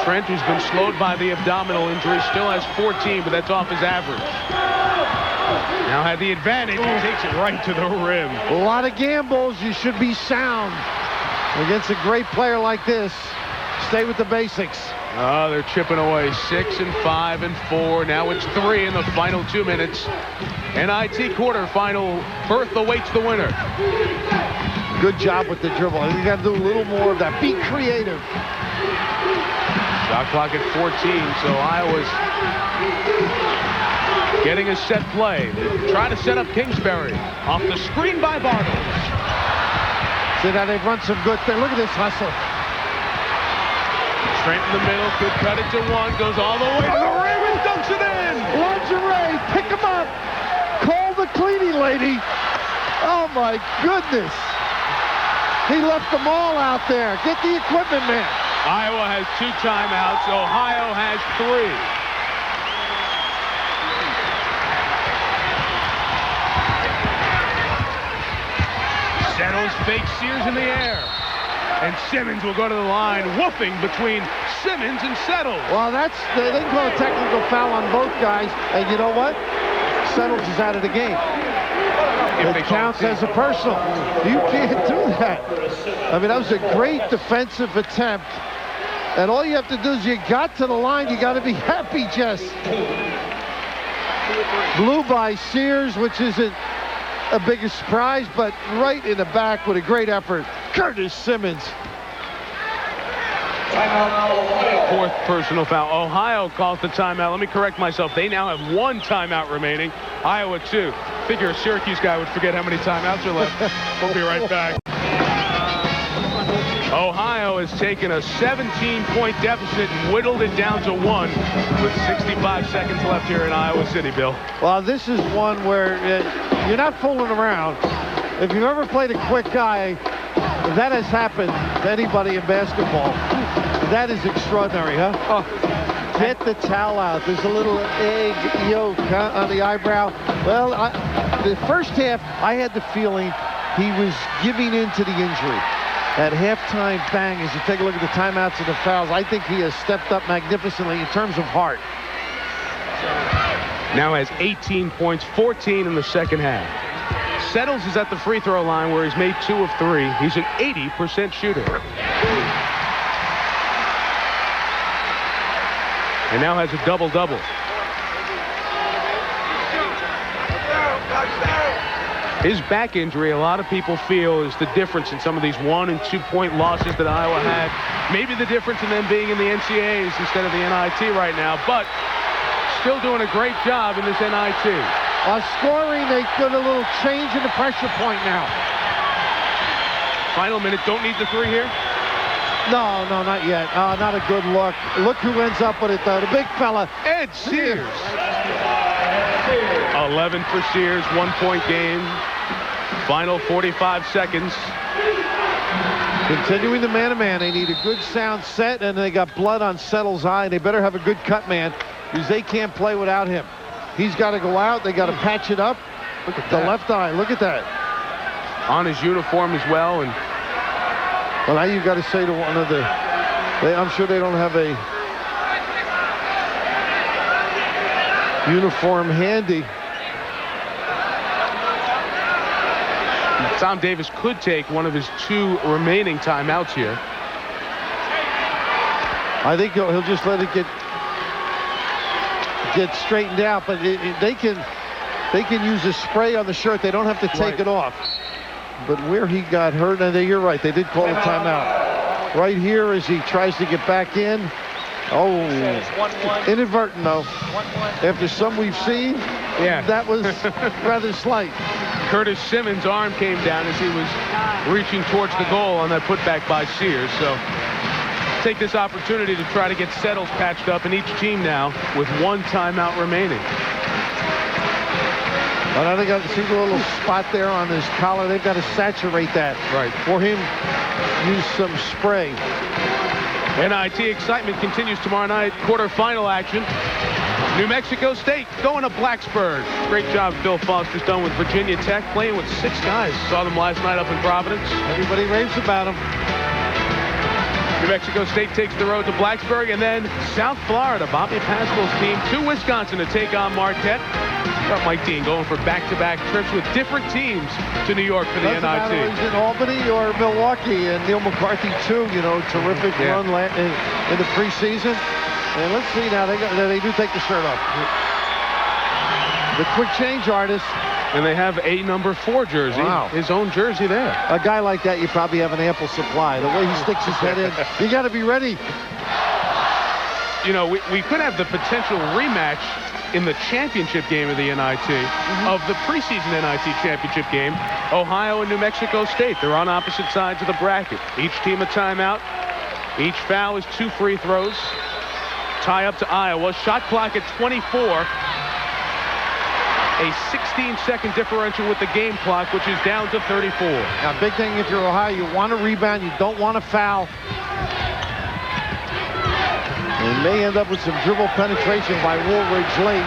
Trent, who's been slowed by the abdominal injury, still has 14, but that's off his average. Now had the advantage. He takes it right to the rim. A lot of gambles. You should be sound against a great player like this. Stay with the basics. Oh, they're chipping away. 6 and 5 and 4. Now it's 3 in the final 2 minutes. NIT quarterfinal. Berth awaits the winner. Good job with the dribble. I think you got to do a little more of that. Be creative. Shot clock at 14, so Iowa's getting a set play. They try to set up Kingsbury. Off the screen by Bartles. See, now they've run some good things. Look at this hustle. Trent in the middle, could cut it to 1, goes all the way to the rim and dunks it in. Lingerie, pick him up. Call the cleaning lady. Oh, my goodness. He left them all out there. Get the equipment man. Iowa has 2 timeouts. Ohio has 3. Settles fake Sears in the air. And Simmons will go to the line, whooping between Simmons and Settles. Well, they can call a technical foul on both guys. And you know what? Settles is out of the game. It counts as a personal. You can't do that. I mean, that was a great defensive attempt. And all you have to do is you got to the line. You got to be happy, Jess. Blew by Sears, which isn't a big surprise, but right in the back with a great effort. Curtis Simmons. 4th personal foul. Ohio calls the timeout. Let me correct myself. They now have 1 timeout remaining. Iowa 2. Figure a Syracuse guy would forget how many timeouts are left. We'll be right back. Ohio has taken a 17-point deficit and whittled it down to 1 with 65 seconds left here in Iowa City, Bill. Well, this is one where you're not fooling around. If you've ever played a quick guy, that has happened to anybody in basketball. That is extraordinary, huh? Oh, get the towel out. There's a little egg yolk on the eyebrow. Well, the first half, I had the feeling he was giving in to the injury. At halftime, bang, as you take a look at the timeouts and the fouls, I think he has stepped up magnificently in terms of heart. Now has 18 points, 14 in the second half. Settles is at the free throw line where he's made 2 of 3. He's an 80% shooter. And now has a double-double. His back injury, a lot of people feel, is the difference in some of these 1- and 2-point losses that Iowa had. Maybe the difference in them being in the NCAAs instead of the NIT right now, but still doing a great job in this NIT. Scoring, they got a little change in the pressure point now. Final minute, don't need the 3 here? No, not yet. Not a good look. Look who ends up with it, though. The big fella. Ed Sears. 11 for Sears, 1-point game. Final 45 seconds. Continuing the man-to-man. They need a good sound set, and they got blood on Settles' eye. They better have a good cut man, because they can't play without him. He's got to go out. They got to patch it up. Look at the left eye. Look at that. On his uniform as well. And well, now you've got to say to one of the... I'm sure they don't have a uniform handy. Tom Davis could take one of his 2 remaining timeouts here. I think he'll just let it get straightened out, but they can use a spray on the shirt. They don't have to take it off. But where he got hurt, and you're right, they did call a timeout. Right here as he tries to get back in. Oh, inadvertent though. After some we've seen, that was rather slight. Curtis Simmons' arm came down as he was reaching towards the goal on that putback by Sears. So take this opportunity to try to get Settles patched up in each team now with 1 timeout remaining. But I think I see the little spot there on his collar. They've got to saturate that. Right. For him, use some spray. NIT excitement continues tomorrow night. Quarterfinal action. New Mexico State going to Blacksburg. Great job Bill Foster's done with Virginia Tech, playing with 6 guys. Saw them last night up in Providence. Everybody raves about them. New Mexico State takes the road to Blacksburg, and then South Florida, Bobby Pascal's team, to Wisconsin to take on Marquette. Got Mike Dean going for back-to-back trips with different teams to New York for the NIT. Doesn't matter if he's in Albany or Milwaukee, and Neil McCarthy too. Terrific run in the preseason. And let's see now, they do take the shirt off. The quick change artist. And they have a number 4 jersey, his own jersey there. A guy like that, you probably have an ample supply. The way he sticks his head in, you got to be ready. We could have the potential rematch in the championship game of the NIT, of the preseason NIT championship game. Ohio and New Mexico State. They're on opposite sides of the bracket. Each team a timeout. Each foul is 2 free throws. Tie up to Iowa. Shot clock at 24. A 16-second differential with the game clock, which is down to 34. Now, big thing if you're Ohio, you want to rebound. You don't want to foul. And may end up with some dribble penetration by Woolridge late.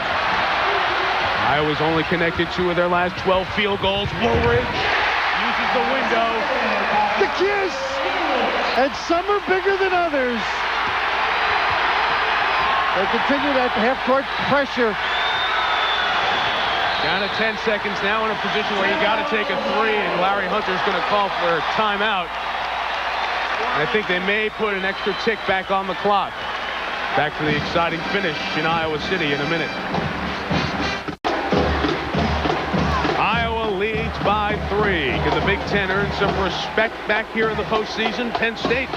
Iowa's only connected 2 of their last 12 field goals. Woolridge uses the window. The kiss! And some are bigger than others. They continue that half-court pressure. Down to 10 seconds now in a position where you got to take a 3, and Larry Hunter's going to call for a timeout. I think they may put an extra tick back on the clock. Back to the exciting finish in Iowa City in a minute. Iowa leads by 3. Can the Big Ten earn some respect back here in the postseason? Penn State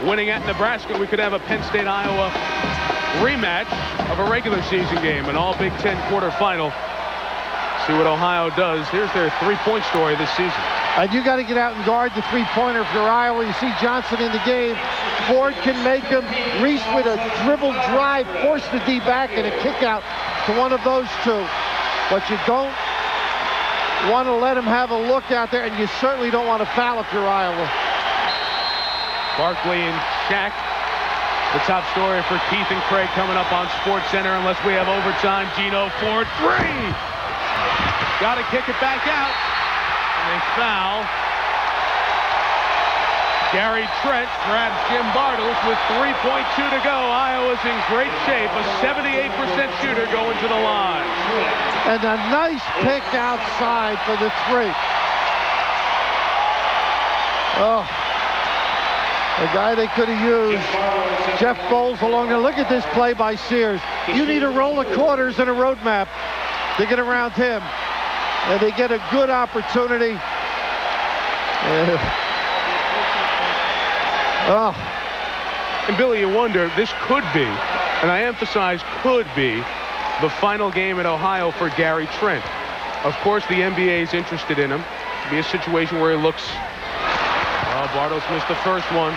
winning at Nebraska. We could have a Penn State-Iowa rematch of a regular season game, an all Big Ten quarterfinal. See what Ohio does. Here's their 3-point story this season. And you got to get out and guard the 3-pointer for Iowa. You see Johnson in the game. Ford can make him. Reese with a dribble drive, force the D back, and a kick out to one of those 2. But you don't want to let him have a look out there, and you certainly don't want to foul if you're Iowa. Barkley and Shaq. The top story for Keith and Craig coming up on SportsCenter unless we have overtime. Gino Ford, 3! Got to kick it back out. And they foul. Gary Trent grabs Jim Bartles with 3.2 to go. Iowa's in great shape. A 78% shooter going to the line. And a nice pick outside for the 3. Oh, the guy they could have used. Jeff Bowles along there. Look at this play by Sears. You need a roll of quarters and a roadmap to get around him. And they get a good opportunity. And Billy, you wonder, this could be, and I emphasize could be, the final game at Ohio for Gary Trent. Of course, the NBA is interested in him. It'll be a situation where he looks... Oh, Bartles missed the first one.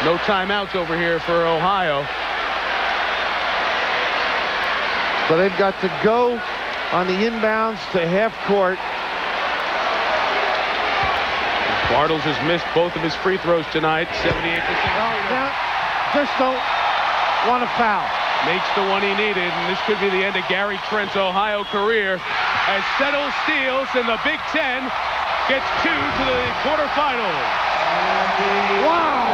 No timeouts over here for Ohio. So they've got to go on the inbounds to half court. Bartles has missed both of his free throws tonight, 78%. Now, just don't want to foul. Makes the one he needed, and this could be the end of Gary Trent's Ohio career as Settles steals, and the Big Ten gets 2 to the quarterfinals. Wow!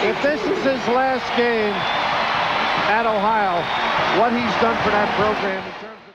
If this is his last game at Ohio, what he's done for that program in terms